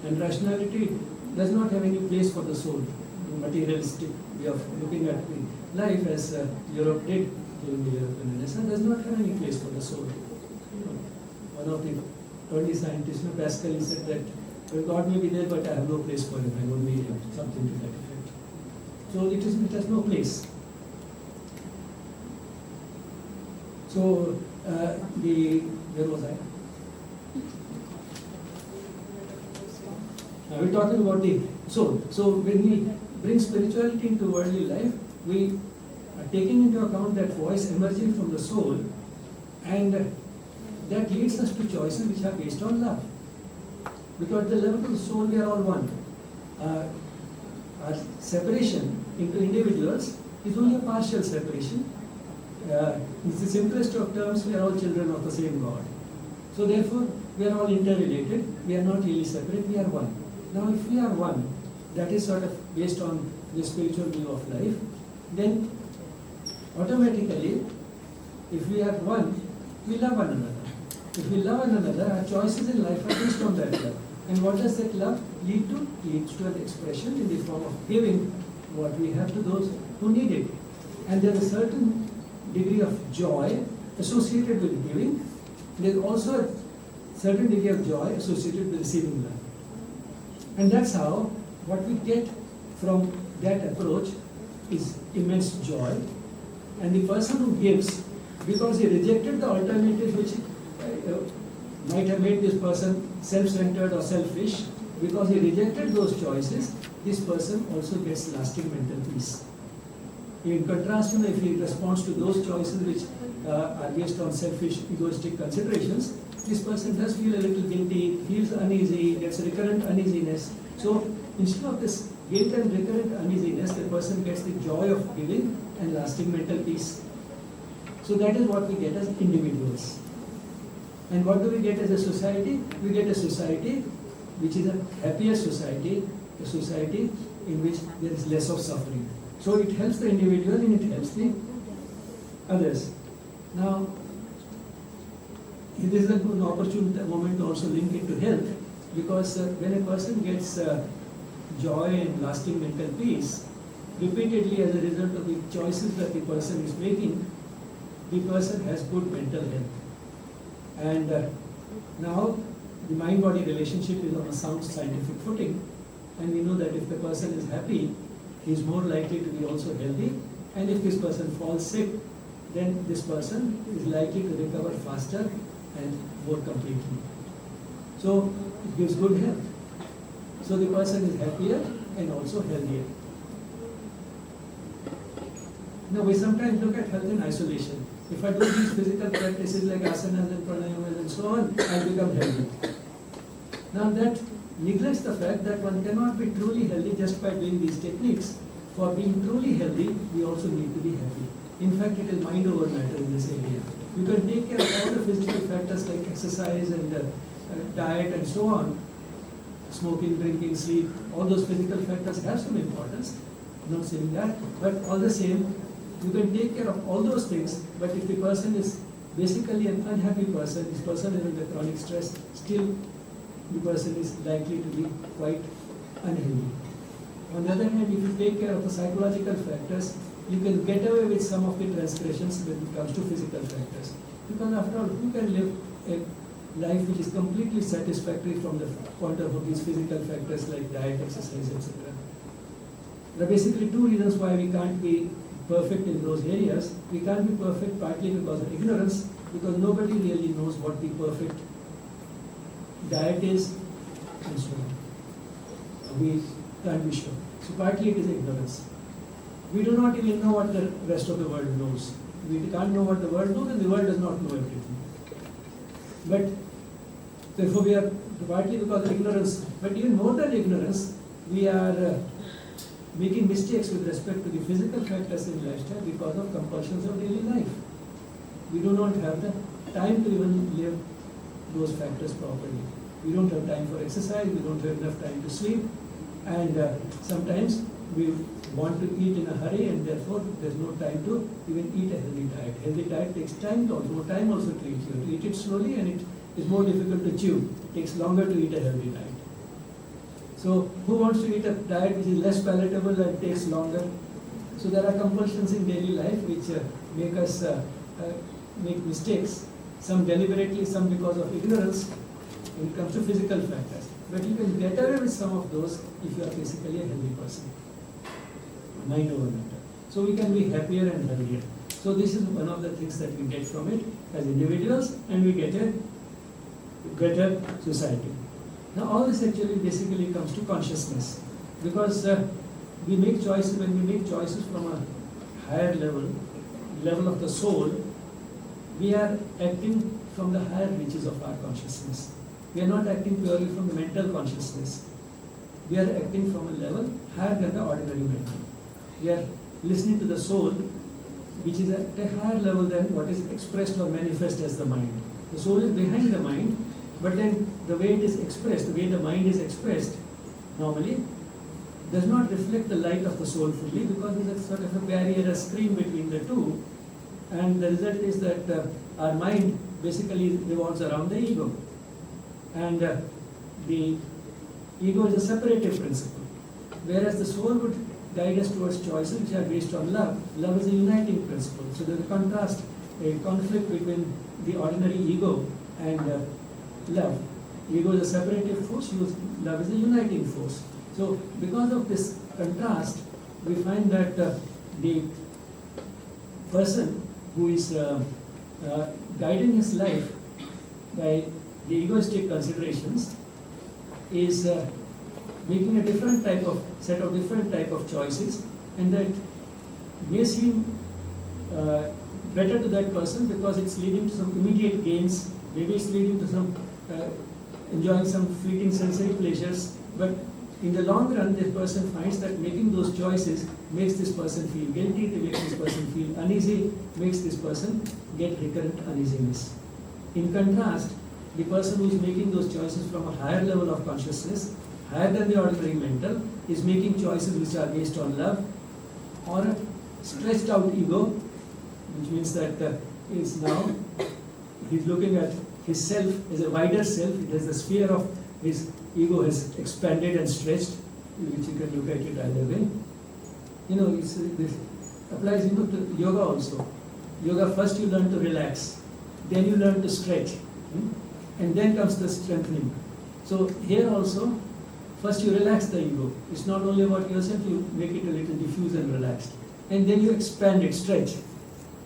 Speaker 1: And rationality does not have any place for the soul. The materialistic way of looking at the life, as Europe did during the European Renaissance, does not have any place for the soul. One of the early scientists, Pascal, he said that, well, God may be there, but I have no place for him. I don't need him. Something to that effect. So it has no place. So where was I? We're talking about the soul. So when we bring spirituality into worldly life, we are taking into account that voice emerging from the soul, and that leads us to choices which are based on love. Because at the level of the soul, we are all one. Our separation into individuals is only a partial separation. In the simplest of terms, we are all children of the same God. So therefore, we are all interrelated. We are not really separate, we are one. Now if we are one, that is sort of based on the spiritual view of life, then automatically, if we are one, we love one another. If we love one another, our choices in life are based on that love. And what does that love lead to? Leads to an expression in the form of giving what we have to those who need it. And there is a certain degree of joy associated with giving. There is also a certain degree of joy associated with receiving love. And that's how what we get from that approach is immense joy. And the person who gives, because he rejected the alternatives which might have made this person self-centered or selfish, because he rejected those choices, this person also gets lasting mental peace. In contrast, if he responds to those choices which are based on selfish, egoistic considerations, this person does feel a little guilty, feels uneasy, gets recurrent uneasiness. So instead of this guilt and recurrent uneasiness, the person gets the joy of giving and lasting mental peace. So that is what we get as individuals. And what do we get as a society? We get a society which is a happier society, a society in which there is less of suffering. So it helps the individual and it helps the others. Now, this is a good opportune moment to also link it to health, because when a person gets joy and lasting mental peace, repeatedly as a result of the choices that the person is making, the person has good mental health. And now the mind-body relationship is on a sound scientific footing, and we know that if the person is happy, he is more likely to be also healthy, and if this person falls sick, then this person is likely to recover faster and more completely. So it gives good health. So the person is happier and also healthier. Now we sometimes look at health in isolation. If I do these physical practices like asanas and pranayamas and so on, I become healthy. Now that neglects the fact that one cannot be truly healthy just by doing these techniques. For being truly healthy, we also need to be happy. In fact, it is mind over matter in this area. You can take care of all the physical factors like exercise and diet and so on. Smoking, drinking, sleep, all those physical factors have some importance. I'm not saying that, but all the same, you can take care of all those things, but if the person is basically an unhappy person, this person is under chronic stress, still the person is likely to be quite unhealthy. On the other hand, if you take care of the psychological factors, you can get away with some of the transgressions when it comes to physical factors. Because after all, who can live a life which is completely satisfactory from the point of view of these physical factors like diet, exercise, etc. There are basically two reasons why we can't be perfect in those areas. We can't be perfect partly because of ignorance, because nobody really knows what the perfect diet is and so on. We can't be sure. So partly it is ignorance. We do not even know what the rest of the world knows. We can't know what the world knows, and the world does not know everything. But therefore we are partly because of ignorance, but even more than ignorance, we are making mistakes with respect to the physical factors in lifestyle because of compulsions of daily life. We do not have the time to even live those factors properly. We don't have time for exercise, we don't have enough time to sleep, and sometimes we want to eat in a hurry, and therefore there's no time to even eat a healthy diet. Healthy diet takes time, more time also to eat. You have to eat it slowly, and it is more difficult to chew. It takes longer to eat a healthy diet. So who wants to eat a diet which is less palatable and takes longer? So there are compulsions in daily life which make us make mistakes, some deliberately, some because of ignorance when it comes to physical factors. But you can get away with some of those if you are basically a healthy person. Mind over matter. So we can be happier and healthier. So this is one of the things that we get from it as individuals, and we get a better society. Now all this actually basically comes to consciousness, because we make choices. When we make choices from a higher level of the soul, we are acting from the higher reaches of our consciousness. We are not acting purely from the mental consciousness. We are acting from a level higher than the ordinary mental. We are listening to the soul, which is at a higher level than what is expressed or manifest as the mind. The soul is behind the mind, but then the way it is expressed, the way the mind is expressed normally, does not reflect the light of the soul fully, because there is a sort of a barrier, a screen between the two, and the result is that our mind basically revolves around the ego. And the ego is a separative principle, whereas the soul would guide us towards choices which are based on love. Love is a uniting principle. So there is a contrast, a conflict between the ordinary ego and love. Ego is a separative force, love is a uniting force. So because of this contrast, we find that the person who is guiding his life by the egoistic considerations is making a different type of set of different type of choices, and that may seem better to that person because it's leading to some immediate gains, maybe it's leading to some enjoying some fleeting sensory pleasures, but in the long run, this person finds that making those choices makes this person feel guilty, they make this person feel uneasy, makes this person get recurrent uneasiness. In contrast, the person who is making those choices from a higher level of consciousness, higher than the ordinary mental, is making choices which are based on love or a stretched out ego, which means that is now he's looking at his self as a wider self. It has the sphere of his ego has expanded and stretched, which you can look at it either way. This applies to yoga also. Yoga, first you learn to relax, then you learn to stretch, and then comes the strengthening. So here also, first you relax the ego. It's not only about yourself, you make it a little diffuse and relaxed. And then you expand it, stretch,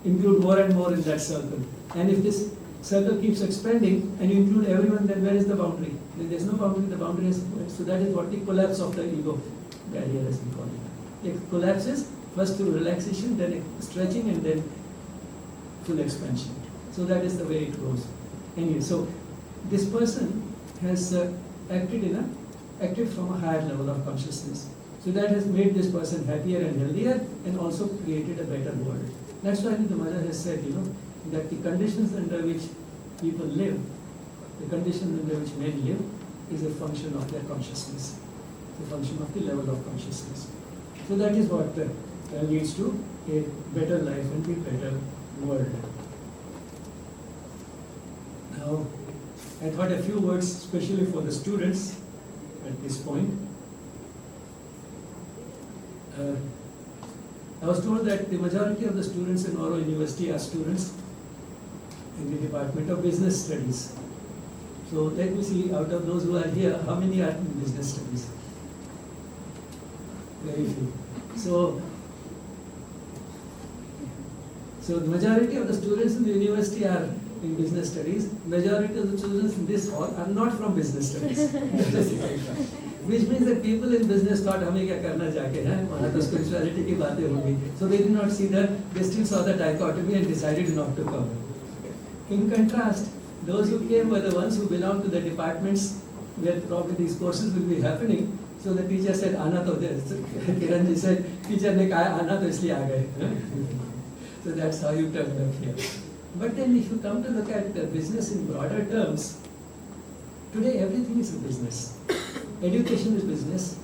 Speaker 1: include more and more in that circle. And if this circle keeps expanding and you include everyone, then where is the boundary? Then there's no boundary, the boundary is, so that is what the collapse of the ego barrier has been called. It collapses first through relaxation, then stretching, and then full expansion. So that is the way it goes. Anyway, so this person has acted from a higher level of consciousness. So that has made this person happier and healthier and also created a better world. That's why the mother has said, that the conditions under which people live, the conditions under which men live, is a function of their consciousness, a function of the level of consciousness. So that is what leads to a better life and a better world. Now, I thought a few words especially for the students at this point. I was told that the majority of the students in AURO University are students in the Department of Business Studies. So let me see, out of those who are here, how many are in business studies? Very few. So the majority of the students in the university are in business studies. Majority of the students in this hall are not from business studies. Which means that people in business thought, हमें क्या करना जाके हैं, वहाँ तो spirituality की बातें होंगी. So they did not see that, they still saw the dichotomy and decided not to come. In contrast, those who came were the ones who belonged to the departments where probably these courses will be happening. So the teacher said, आना तो दे. Kiran ji said, teacher ने कहा आना तो इसलिए आ गए. So that's how you turned up here. But then if you come to look at business in broader terms, today everything is a business. Education is business,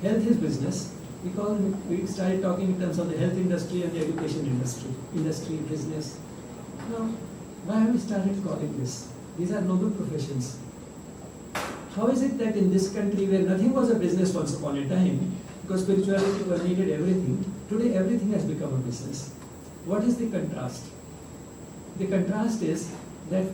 Speaker 1: health is business. We started talking in terms of the health industry and the education industry, business. Now, why have we started calling this? These are noble professions. How is it that in this country where nothing was a business once upon a time, because spirituality permeated everything, today everything has become a business? What is the contrast? The contrast is that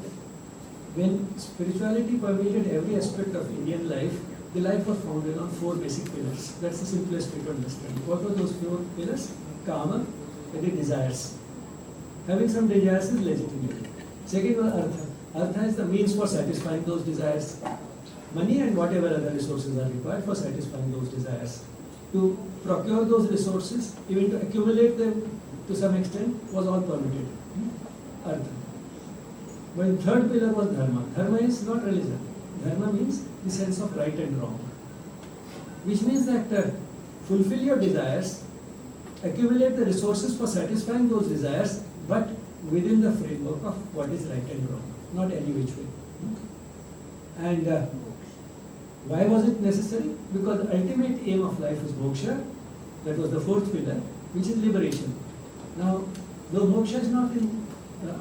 Speaker 1: when spirituality permeated every aspect of Indian life, the life was founded on 4 basic pillars. That's the simplest way to understand. What were those 4 pillars? Kama, the desires. Having some desires is legitimate. Second was Artha. Artha is the means for satisfying those desires. Money and whatever other resources are required for satisfying those desires. To procure those resources, even to accumulate them to some extent, was all permitted. Artha. But the third pillar was Dharma. Dharma is not religion. Dharma means the sense of right and wrong. Which means that fulfill your desires, accumulate the resources for satisfying those desires, but within the framework of what is right and wrong, not any which way. And why was it necessary? Because the ultimate aim of life is moksha. That was the 4th pillar, which is liberation. Now, though moksha is not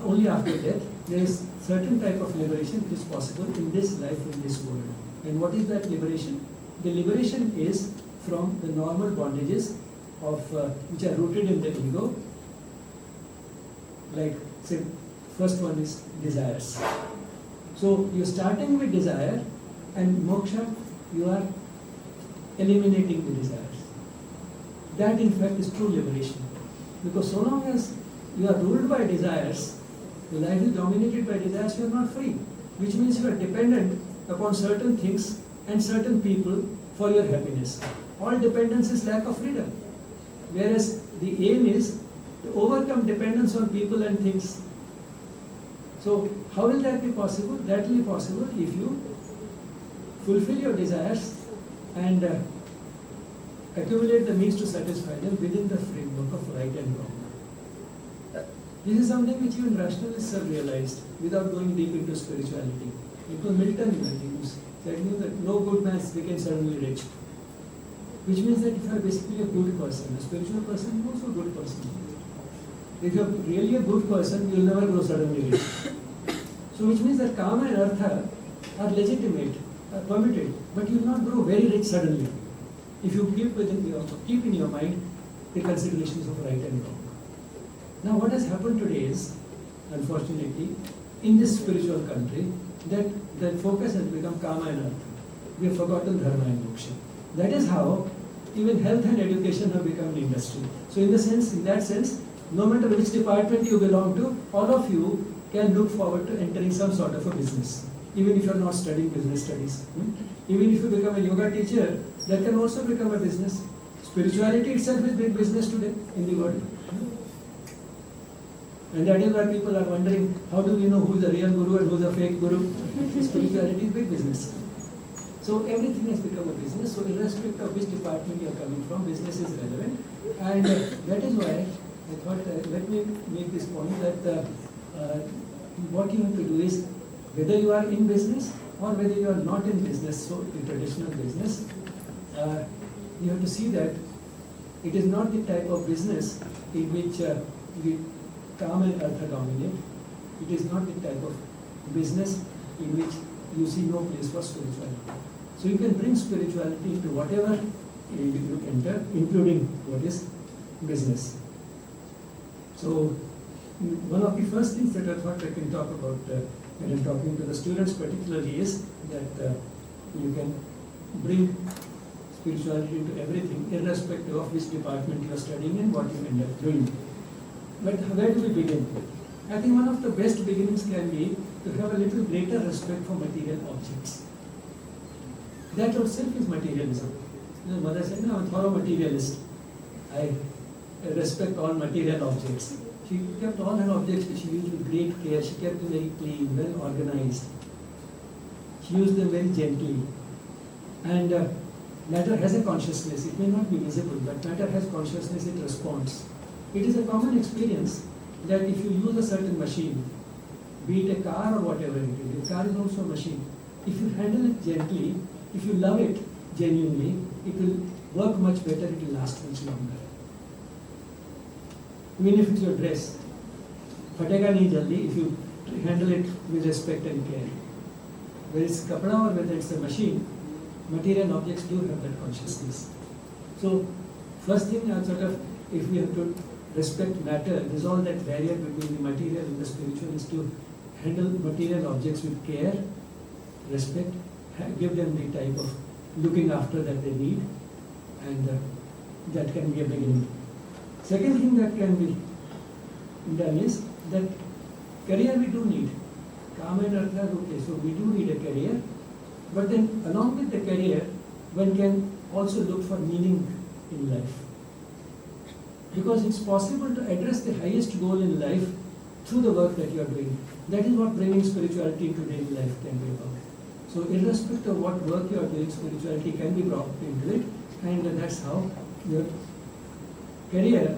Speaker 1: only after death, there is certain type of liberation which is possible in this life, in this world. And what is that liberation? The liberation is from the normal bondages of which are rooted in the ego. Like, say, first one is desires. So you're starting with desire, and moksha, you are eliminating the desires. That in fact is true liberation. Because so long as you are ruled by desires, your life is dominated by desires, you are not free. Which means you are dependent upon certain things and certain people for your happiness. All dependence is lack of freedom. Whereas the aim is to overcome dependence on people and things. So how will that be possible? That will be possible if you fulfill your desires and accumulate the means to satisfy them within the framework of right and wrong. This is something which even rationalists have realized without going deep into spirituality. It was Milton who said that no good man became suddenly rich. Which means that if you are basically a good person, a spiritual person, you are also a good person. If you are really a good person, you will never grow suddenly rich. So which means that Kama and Artha are legitimate, are permitted, but you will not grow very rich suddenly. If you keep in your mind the considerations of right and wrong. Now what has happened today is, unfortunately, in this spiritual country, that the focus has become Kama and Artha. We have forgotten Dharma and Moksha. That is how even health and education have become an industry. So in that sense, no matter which department you belong to, all of you can look forward to entering some sort of a business, even if you are not studying business studies. Even if you become a yoga teacher, that can also become a business. Spirituality itself is big business today in the world. And that is why people are wondering, how do we know who is a real guru and who is a fake guru? Spirituality is big business. So everything has become a business. So irrespective of which department you are coming from, business is relevant. And that is why I thought, let me make this point that what you have to do is, whether you are in business or whether you are not in business, so the traditional business, you have to see that it is not the type of business in which we Kama and Artha dominate. It is not the type of business in which you see no place for spirituality. So you can bring spirituality into whatever you enter, including what is business. So one of the first things that I thought I can talk about when I'm talking to the students particularly is that you can bring spirituality into everything, irrespective of which department you are studying and what you end up doing. But where do we begin? I think one of the best beginnings can be to have a little greater respect for material objects. That itself is materialism. The mother said, no, I'm a thorough materialist. I respect all material objects. She kept all her objects which she used with great care. She kept them very clean, well organized. She used them very gently. And matter has a consciousness. It may not be visible, but matter has consciousness, it responds. It is a common experience that if you use a certain machine, be it a car or whatever it is, a car is also a machine. If you handle it gently, if you love it genuinely, it will work much better, it will last much longer. Even if it's your dress, phatega nahi jaldi if you handle it with respect and care. Whether it's kapda or whether it's a machine, material objects do have that consciousness. So, first thing, if we have to respect matter, dissolve that barrier between the material and the spiritual, is to handle material objects with care, respect, give them the type of looking after that they need, and that can be a beginning. Second thing that can be done is that career we do need. Kama and Artha, okay, so we do need a career, but then along with the career, one can also look for meaning in life. Because it's possible to address the highest goal in life through the work that you are doing. That is what bringing spirituality into daily life can be about. So irrespective of what work you are doing, spirituality can be brought into it, and that's how your career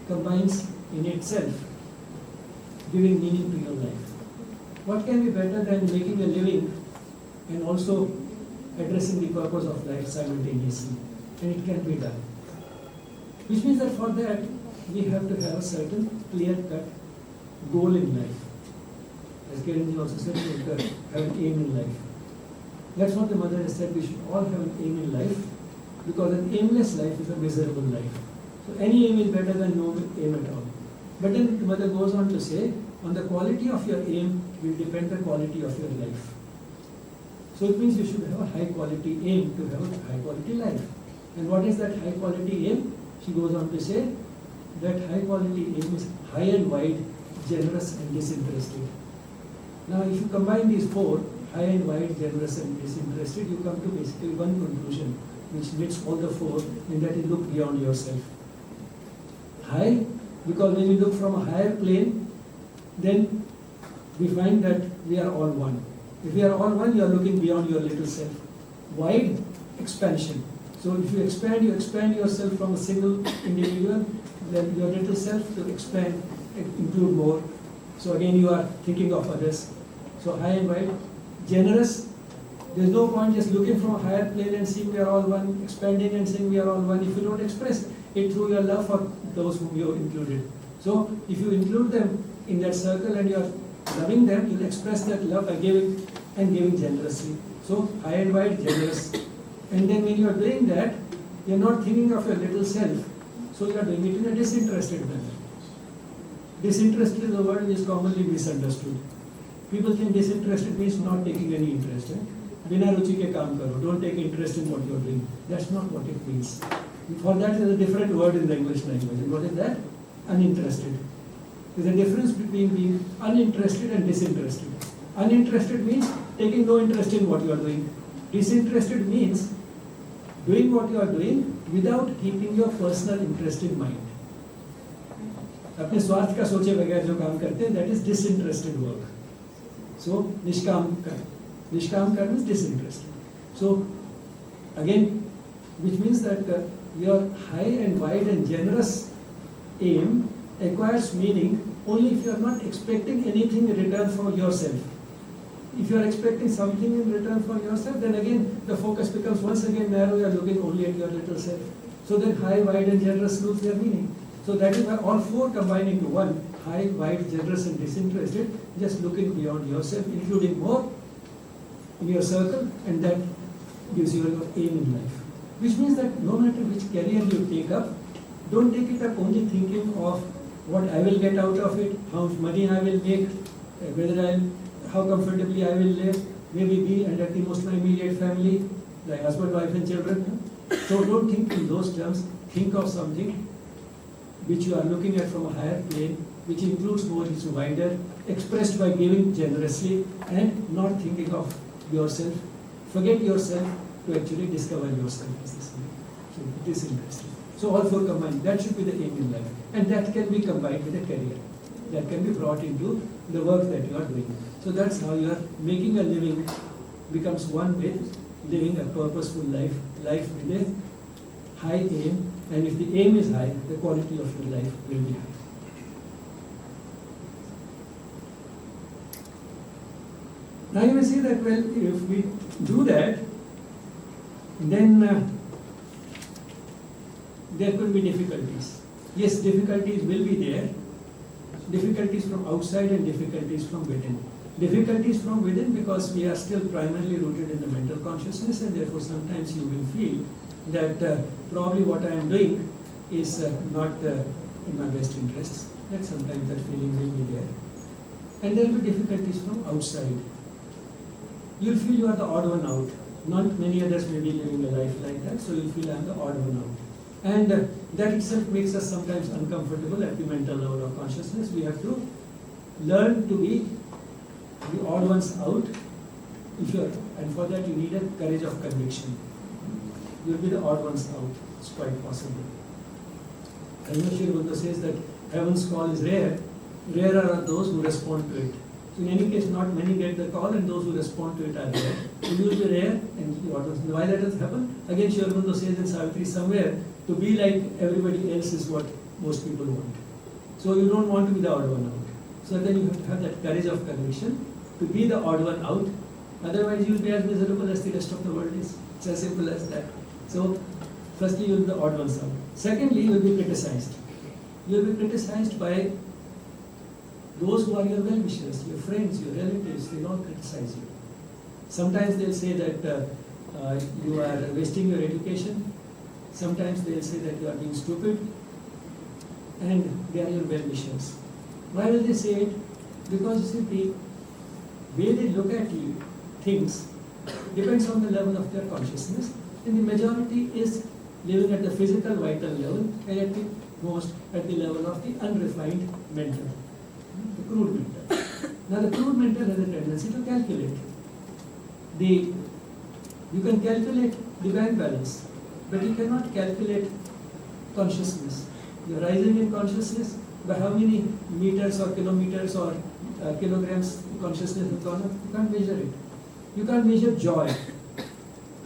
Speaker 1: combines in itself giving meaning to your life. What can be better than making a living and also addressing the purpose of life simultaneously? And it can be done. Which means that for that, we have to have a certain clear-cut goal in life. As Kiranji also said, we have to have an aim in life. That's what the mother has said, we should all have an aim in life, because an aimless life is a miserable life. So any aim is better than no aim at all. But then the mother goes on to say, on the quality of your aim will depend the quality of your life. So it means you should have a high quality aim to have a high quality life. And what is that high quality aim? She goes on to say that high quality aim is high and wide, generous and disinterested. Now if you combine these four, high and wide, generous and disinterested, you come to basically one conclusion which knits all the four, and that is look beyond yourself. High, because when you look from a higher plane, then we find that we are all one. If we are all one, you are looking beyond your little self. Wide, expansion. So if you expand yourself from a single individual, then your little self to expand, include more. So again, you are thinking of others. So high and wide, generous. There's no point just looking from a higher plane and seeing we are all one, expanding and saying we are all one if you don't express it through your love for those whom you included. So if you include them in that circle and you are loving them, you'll express that love by giving and giving generously. So high and wide, generous. And then when you are doing that, you're not thinking of your little self. So you are doing it in a disinterested manner. Disinterested is a word which is commonly misunderstood. People think disinterested means not taking any interest. Bina ruchi ke kaam karo. Don't take interest in what you are doing. That's not what it means. For that there is a different word in the English language. And what is that? Uninterested. There is a difference between being uninterested and disinterested. Uninterested means taking no interest in what you are doing. Disinterested means doing what you are doing without keeping your personal interest in mind. अपने स्वार्थ का सोचे बगैर जो काम करते हैं, that is disinterested work. So निष्काम कर्म is disinterested. So again, which means that your high and wide and generous aim acquires meaning only if you are not expecting anything in return for yourself. If you are expecting something in return for yourself, then again the focus becomes once again narrow. You are looking only at your little self. So then high, wide, and generous lose their meaning. So that is why all four combine into one: high, wide, generous, and disinterested. Just looking beyond yourself, including more in your circle, and that gives you your aim in life. Which means that no matter which career you take up, don't take it up only thinking of what I will get out of it, how much money I will make, how comfortably I will live, maybe be and at the most my immediate family, like husband, wife, and children. So don't think in those terms. Think of something which you are looking at from a higher plane, which includes more, which is wider, expressed by giving generously and not thinking of yourself. Forget yourself to actually discover yourself. So it is interesting. So all four combined, that should be the aim in life. And that can be combined with a career. That can be brought into the work that you are doing. So that's how you are making a living becomes one with living a purposeful life with a high aim. And if the aim is high, the quality of your life will be high. Now you may say that, well, if we do that, then there could be difficulties. Yes, difficulties will be there. Difficulties from outside and difficulties from within. Difficulties from within because we are still primarily rooted in the mental consciousness, and therefore sometimes you will feel that probably what I am doing is not in my best interests. That sometimes that feeling will be there. And there will be difficulties from outside. You will feel you are the odd one out. Not many others may be living a life like that, so you will feel I am the odd one out. And that itself makes us sometimes uncomfortable at the mental level of consciousness. We have to learn to be the odd ones out. And for that you need a courage of conviction. You will be the odd ones out. It's quite possible. Ramesh says that heaven's call is rare. Rarer are those who respond to it. So in any case, not many get the call, and those who respond to it are rare. So you will be rare, and what was why that has happened? Again, Shri says in Savitri somewhere, to be like everybody else is what most people want. So you don't want to be the odd one out. So then you have to have that courage of conviction to be the odd one out. Otherwise, you will be as miserable as the rest of the world is. It's as simple as that. So, firstly, you will be the odd ones out. Secondly, you will be criticized. You will be criticized by those who are your well-wishers, your friends, your relatives. They all criticize you. Sometimes they'll say that you are wasting your education. Sometimes they'll say that you are being stupid. And they are your well-wishers. Why will they say it? Because you see, the way they look at you, things, depends on the level of their consciousness. And the majority is living at the physical, vital level, and at the most at the level of the unrefined mental, the crude mental. Now the crude mental has a tendency to calculate. You can calculate the bank balance, but you cannot calculate consciousness. You are rising in consciousness, by how many meters or kilometers or kilograms consciousness has gone up? You can't measure it. You can't measure joy.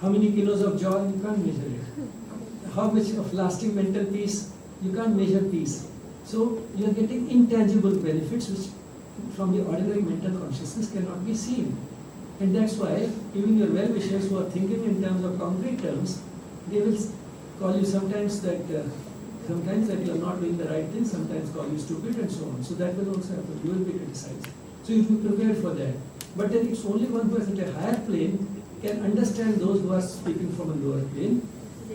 Speaker 1: How many kilos of joy? You can't measure it. How much of lasting mental peace? You can't measure peace. So you are getting intangible benefits which from the ordinary mental consciousness cannot be seen. And that's why even your well-wishers who are thinking in terms of concrete terms, they will call you sometimes that you are not doing the right thing, sometimes call you stupid and so on. So that will also happen. You will be criticized. So you should be prepared for that. But then it's only one who is at a higher plane can understand those who are speaking from a lower plane.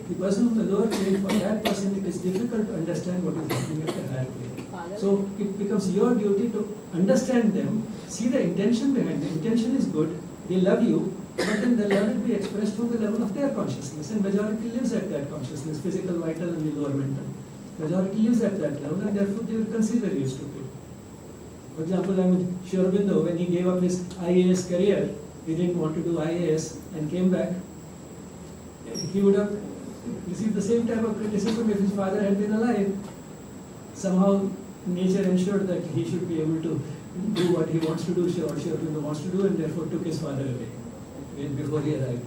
Speaker 1: The person from the lower plane, for that person it is difficult to understand what is happening at the higher plane. So it becomes your duty to understand them, see the intention behind it. The intention is good, they love you, but then the love will be expressed from the level of their consciousness, and majority lives at that consciousness, physical, vital and the lower mental. Majority lives at that level, and therefore they will consider you stupid. For example, I mean, Shri Aurobindo, when he gave up his IAS career, he didn't want to do IAS and came back, he would have received the same type of criticism if his father had been alive. Somehow nature ensured that he should be able to do what he wants to do, Shri Aurobindo wants to do, and therefore took his father away before he arrived.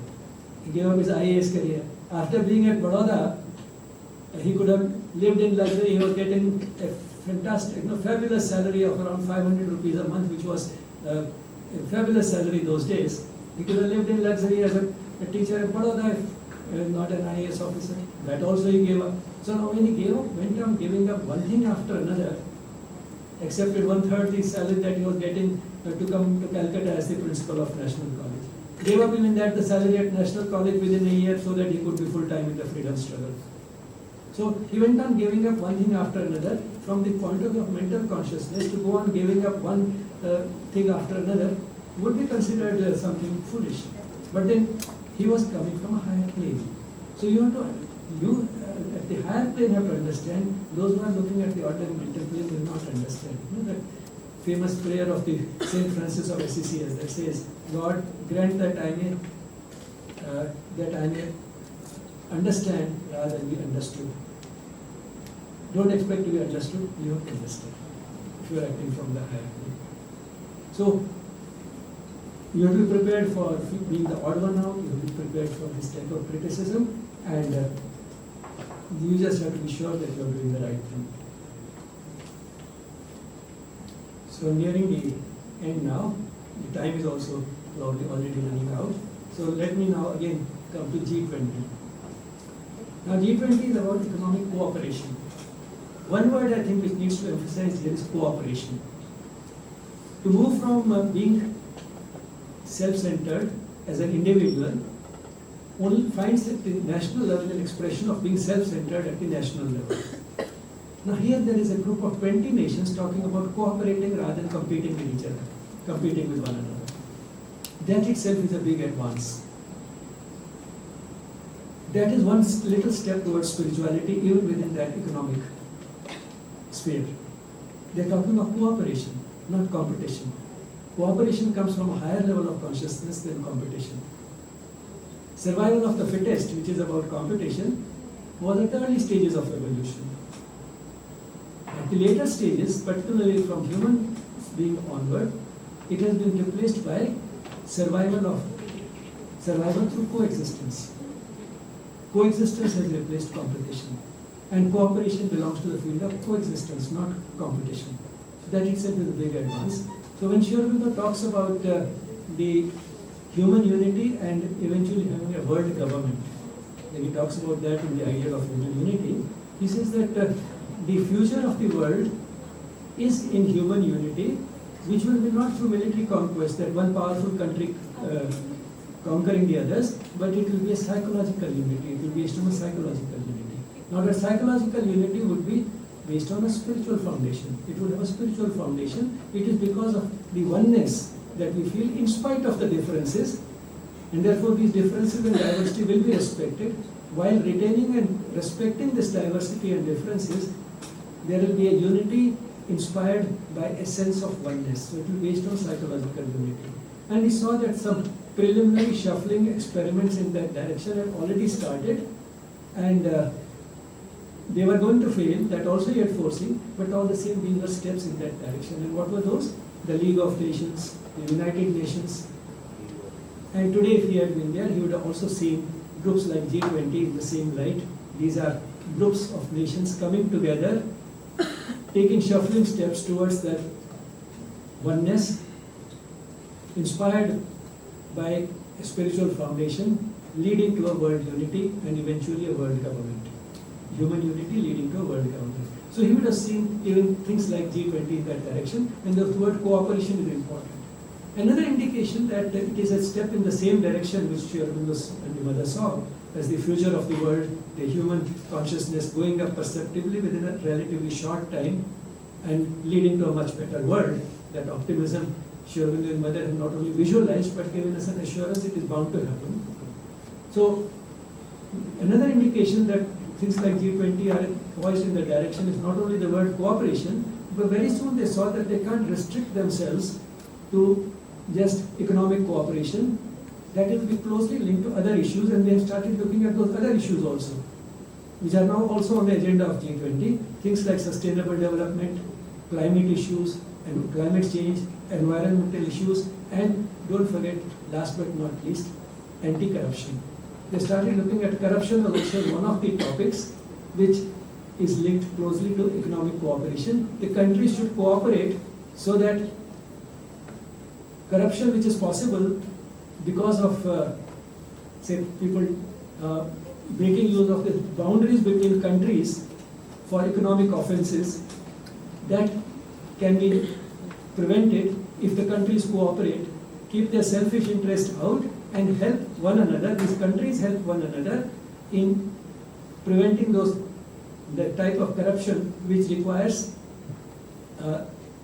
Speaker 1: He gave up his IAS career. After being at Baroda, he could have lived in luxury. He was getting a fantastic, fabulous salary of around 500 rupees a month, which was a fabulous salary those days. He could have lived in luxury as a teacher at Baroda, not an IAS officer. That also he gave up. So now when he went on giving up one thing after another, accepted 1/3 the salary that he was getting to come to Calcutta as the principal of National College. Gave up even that the salary at National College within a year so that he could be full-time in the freedom struggle. So he went on giving up one thing after another from the point of view of mental consciousness. To go on giving up one thing after another would be considered something foolish. But then he was coming from a higher plane. So you have to, at the higher plane have to understand. Those who are looking at the ordinary mental plane will not understand. That famous prayer of the Saint Francis of Assisi that says, "Lord, grant that I may understand rather than be understood." Don't expect to be understood, you have to understand if you are acting from the higher plane. So you have to be prepared for being the odd one out, you have to be prepared for this type of criticism, and you just have to be sure that you are doing the right thing. So nearing the end now, the time is also probably already running out. So let me now again come to G20. Now G20 is about economic cooperation. One word I think which needs to emphasize here is cooperation. To move from being self-centered as an individual only finds at the national level an expression of being self-centered at the national level. Now here there is a group of 20 nations talking about cooperating rather than competing with each other, competing with one another. That itself is a big advance. That is one little step towards spirituality even within that economic sphere. They are talking of cooperation, not competition. Cooperation comes from a higher level of consciousness than competition. Survival of the fittest, which is about competition, was at the early stages of evolution. At the later stages, particularly from human being onward, it has been replaced by survival through coexistence. Coexistence has replaced competition, and cooperation belongs to the field of coexistence, not competition. So that itself is a big advance. So when Shri Aurobindo talks about the human unity and eventually having a world government, when he talks about that in the idea of human unity, he says that the future of the world is in human unity, which will be not through military conquest, that one powerful country conquering the others, but it will be a psychological unity. It will be based on a psychological unity. Now that psychological unity would be based on a spiritual foundation. It would have a spiritual foundation. It is because of the oneness that we feel in spite of the differences, and therefore these differences and diversity will be respected. While retaining and respecting this diversity and differences, there will be a unity inspired by a sense of oneness. So it will be based on psychological unity. And we saw that some preliminary shuffling experiments in that direction have already started, and they were going to fail, that also he had foreseen, but all the same these were steps in that direction. And what were those? The League of Nations, the United Nations, And today, if he had been there, he would have also seen groups like G20 in the same light. These are groups of nations coming together, taking shuffling steps towards that oneness, inspired by a spiritual foundation, leading to a world unity and eventually a world government. Human unity leading to a world government. So he would have seen even things like G20 in that direction, and the word cooperation is important. Another indication that it is a step in the same direction which Shri Aurobindo and the Mother saw as the future of the world, the human consciousness going up perceptibly within a relatively short time and leading to a much better world. That optimism Shri Aurobindo and Mother have not only visualized but given us an assurance it is bound to happen. So another indication that things like G20 are poised in the direction is not only the word cooperation, but very soon they saw that they can't restrict themselves to just economic cooperation. That will be closely linked to other issues, and they have started looking at those other issues also, which are now also on the agenda of G20. Things like sustainable development, climate issues, and climate change, environmental issues, and don't forget, last but not least, anti-corruption. They started looking at corruption as also one of the topics which is linked closely to economic cooperation. The countries should cooperate so that corruption which is possible because of, say, people making use of the boundaries between countries for economic offenses, that can be prevented if the countries cooperate, keep their selfish interest out, and help one another. These countries help one another in preventing the type of corruption which requires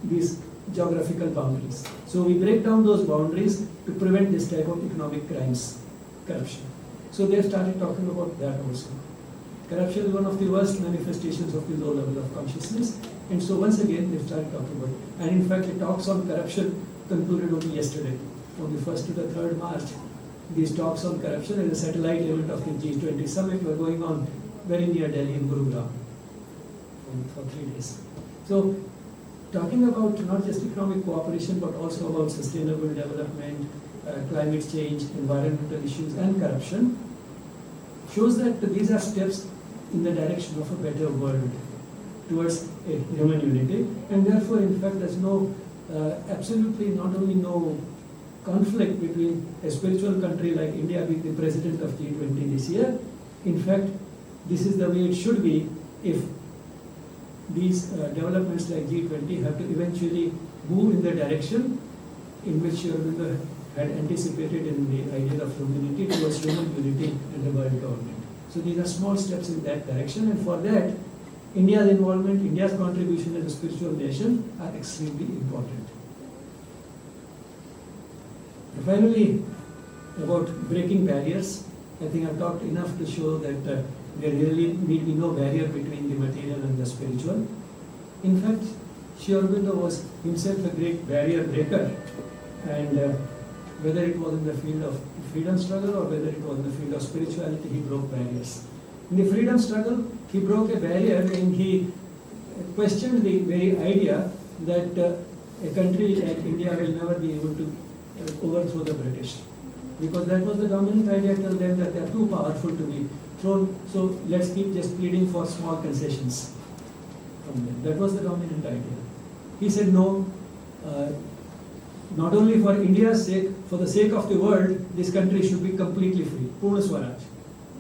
Speaker 1: these geographical boundaries. So we break down those boundaries to prevent this type of economic crimes, corruption. So they started talking about that also. Corruption is one of the worst manifestations of the low level of consciousness, and so once again they started talking about it. And in fact, the talks on corruption concluded only yesterday, from the 1st to the 3rd March. These talks on corruption as a satellite event of the G20 summit were going on very near Delhi in Gurugram for 3 days. So, talking about not just economic cooperation but also about sustainable development, climate change, environmental issues, and corruption shows that these are steps in the direction of a better world towards a human unity, and therefore, in fact, there's no absolutely not only no conflict between a spiritual country like India being the president of G20 this year. In fact, this is the way it should be if these developments like G20 have to eventually move in the direction in which Shri Aurobindo had anticipated in the idea of humanity towards human unity and the world government. So these are small steps in that direction, and for that, India's involvement, India's contribution as a spiritual nation are extremely important. Finally, about breaking barriers, I think I've talked enough to show that there really need be no barrier between the material and the spiritual. In fact, Shri Aurobindo was himself a great barrier breaker, and whether it was in the field of freedom struggle or whether it was in the field of spirituality, he broke barriers. In the freedom struggle, he broke a barrier when he questioned the very idea that a country like India will never be able to overthrow the British, because that was the dominant idea till then, that they are too powerful to be thrown, so let's keep just pleading for small concessions from them. That was the dominant idea. He said no, not only for India's sake, for the sake of the world, this country should be completely free, Purna Swaraj.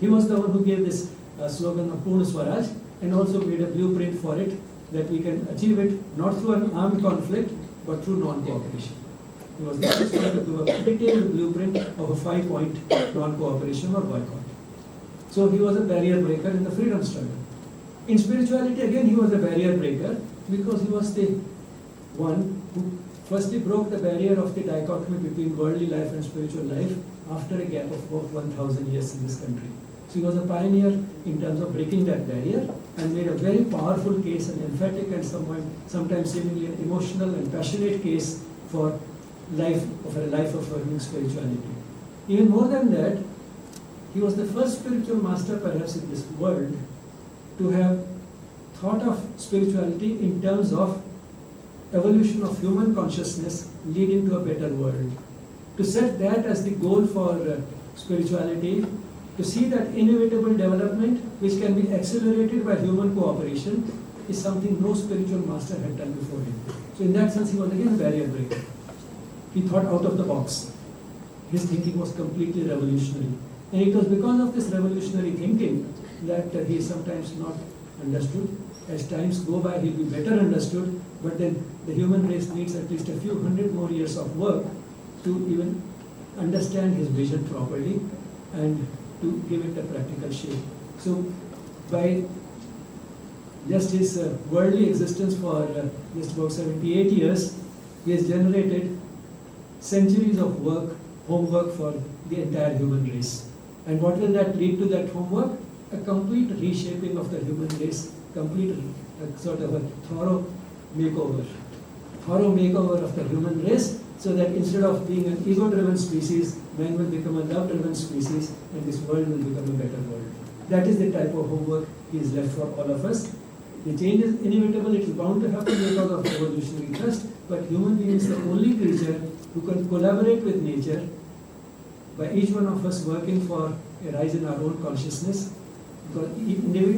Speaker 1: He was the one who gave this slogan of Purna Swaraj, and also made a blueprint for it, that we can achieve it not through an armed conflict but through non-cooperation. He was the first one to give a detailed blueprint of a 5-point non-cooperation or boycott. So he was a barrier breaker in the freedom struggle. In spirituality, again, he was a barrier breaker because he was the one who firstly broke the barrier of the dichotomy between worldly life and spiritual life after a gap of about 1,000 years in this country. So he was a pioneer in terms of breaking that barrier and made a very powerful case, an emphatic and sometimes seemingly an emotional and passionate case for a life of earning spirituality. Even more than that, he was the first spiritual master perhaps in this world to have thought of spirituality in terms of evolution of human consciousness leading to a better world. to set that as the goal for spirituality, to see that inevitable development which can be accelerated by human cooperation is something no spiritual master had done before him. So in that sense, he was again a barrier breaker. He thought out of the box. His thinking was completely revolutionary. And it was because of this revolutionary thinking that he is sometimes not understood. As times go by, he'll be better understood, but then the human race needs at least a few hundred more years of work to even understand his vision properly and to give it a practical shape. So by just his worldly existence for just about 78 years, he has generated centuries of work, homework for the entire human race. And what will that lead to, that homework? A complete reshaping of the human race, complete sort of a thorough makeover of the human race, so that instead of being an ego-driven species, man will become a love-driven species, and this world will become a better world. That is the type of homework he is left for all of us. The change is inevitable, it is bound to happen because of evolutionary thrust, but human being is the only creature who can collaborate with nature by each one of us working for a rise in our own consciousness. Because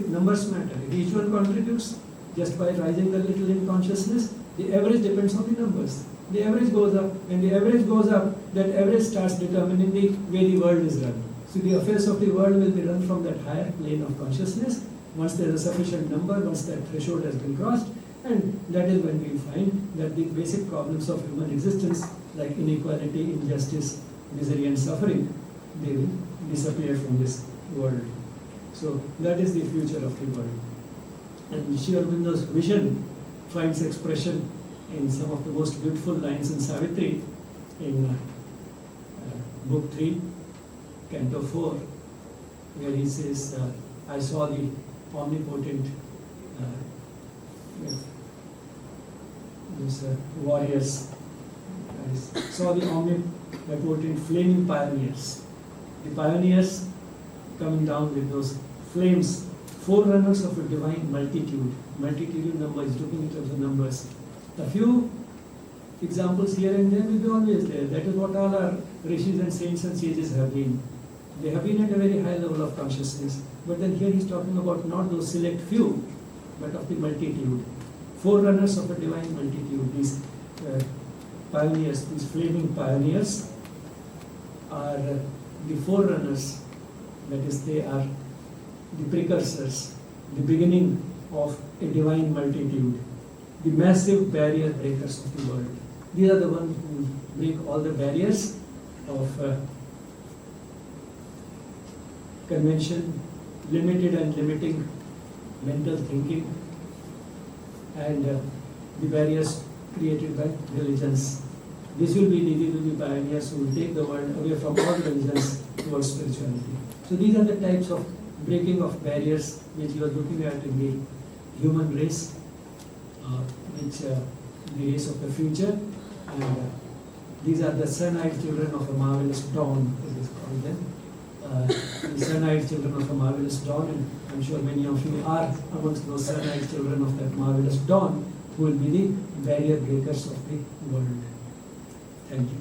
Speaker 1: numbers matter. If each one contributes just by rising a little in consciousness, the average depends on the numbers. The average goes up. When the average goes up, that average starts determining the way the world is run. So the affairs of the world will be run from that higher plane of consciousness. Once there is a sufficient number, once that threshold has been crossed, and that is when we find that the basic problems of human existence, like inequality, injustice, misery and suffering, they will disappear from this world. So that is the future of the world. And Shri Aurobindo's vision finds expression in some of the most beautiful lines in Savitri, in Book 3, Canto 4, where he says, I saw the omnipotent warriors. I saw the omnipotent flaming pioneers. The pioneers coming down with those flames, forerunners of a divine multitude. Multitude in numbers, looking in terms of numbers. A few examples here and there will be always there. That is what all our rishis and saints and sages have been. They have been at a very high level of consciousness. But then here he's talking about not those select few, but of the multitude. Forerunners of a divine multitude. These pioneers, these flaming pioneers are the forerunners. That is, they are the precursors, the beginning of a divine multitude, the massive barrier breakers of the world. These are the ones who break all the barriers of convention, limited and limiting mental thinking, and the barriers created by religions. These will be pioneers who will take the world away from all religions towards spirituality. So these are the types of breaking of barriers which you are looking at in the human race, the race of the future, and these are the sun-eyed children of a marvelous dawn, as is called them. The sun-eyed children of a marvelous dawn, and I'm sure many of you are amongst those sun-eyed children of that marvelous dawn, who will be the barrier breakers of the world. Thank you.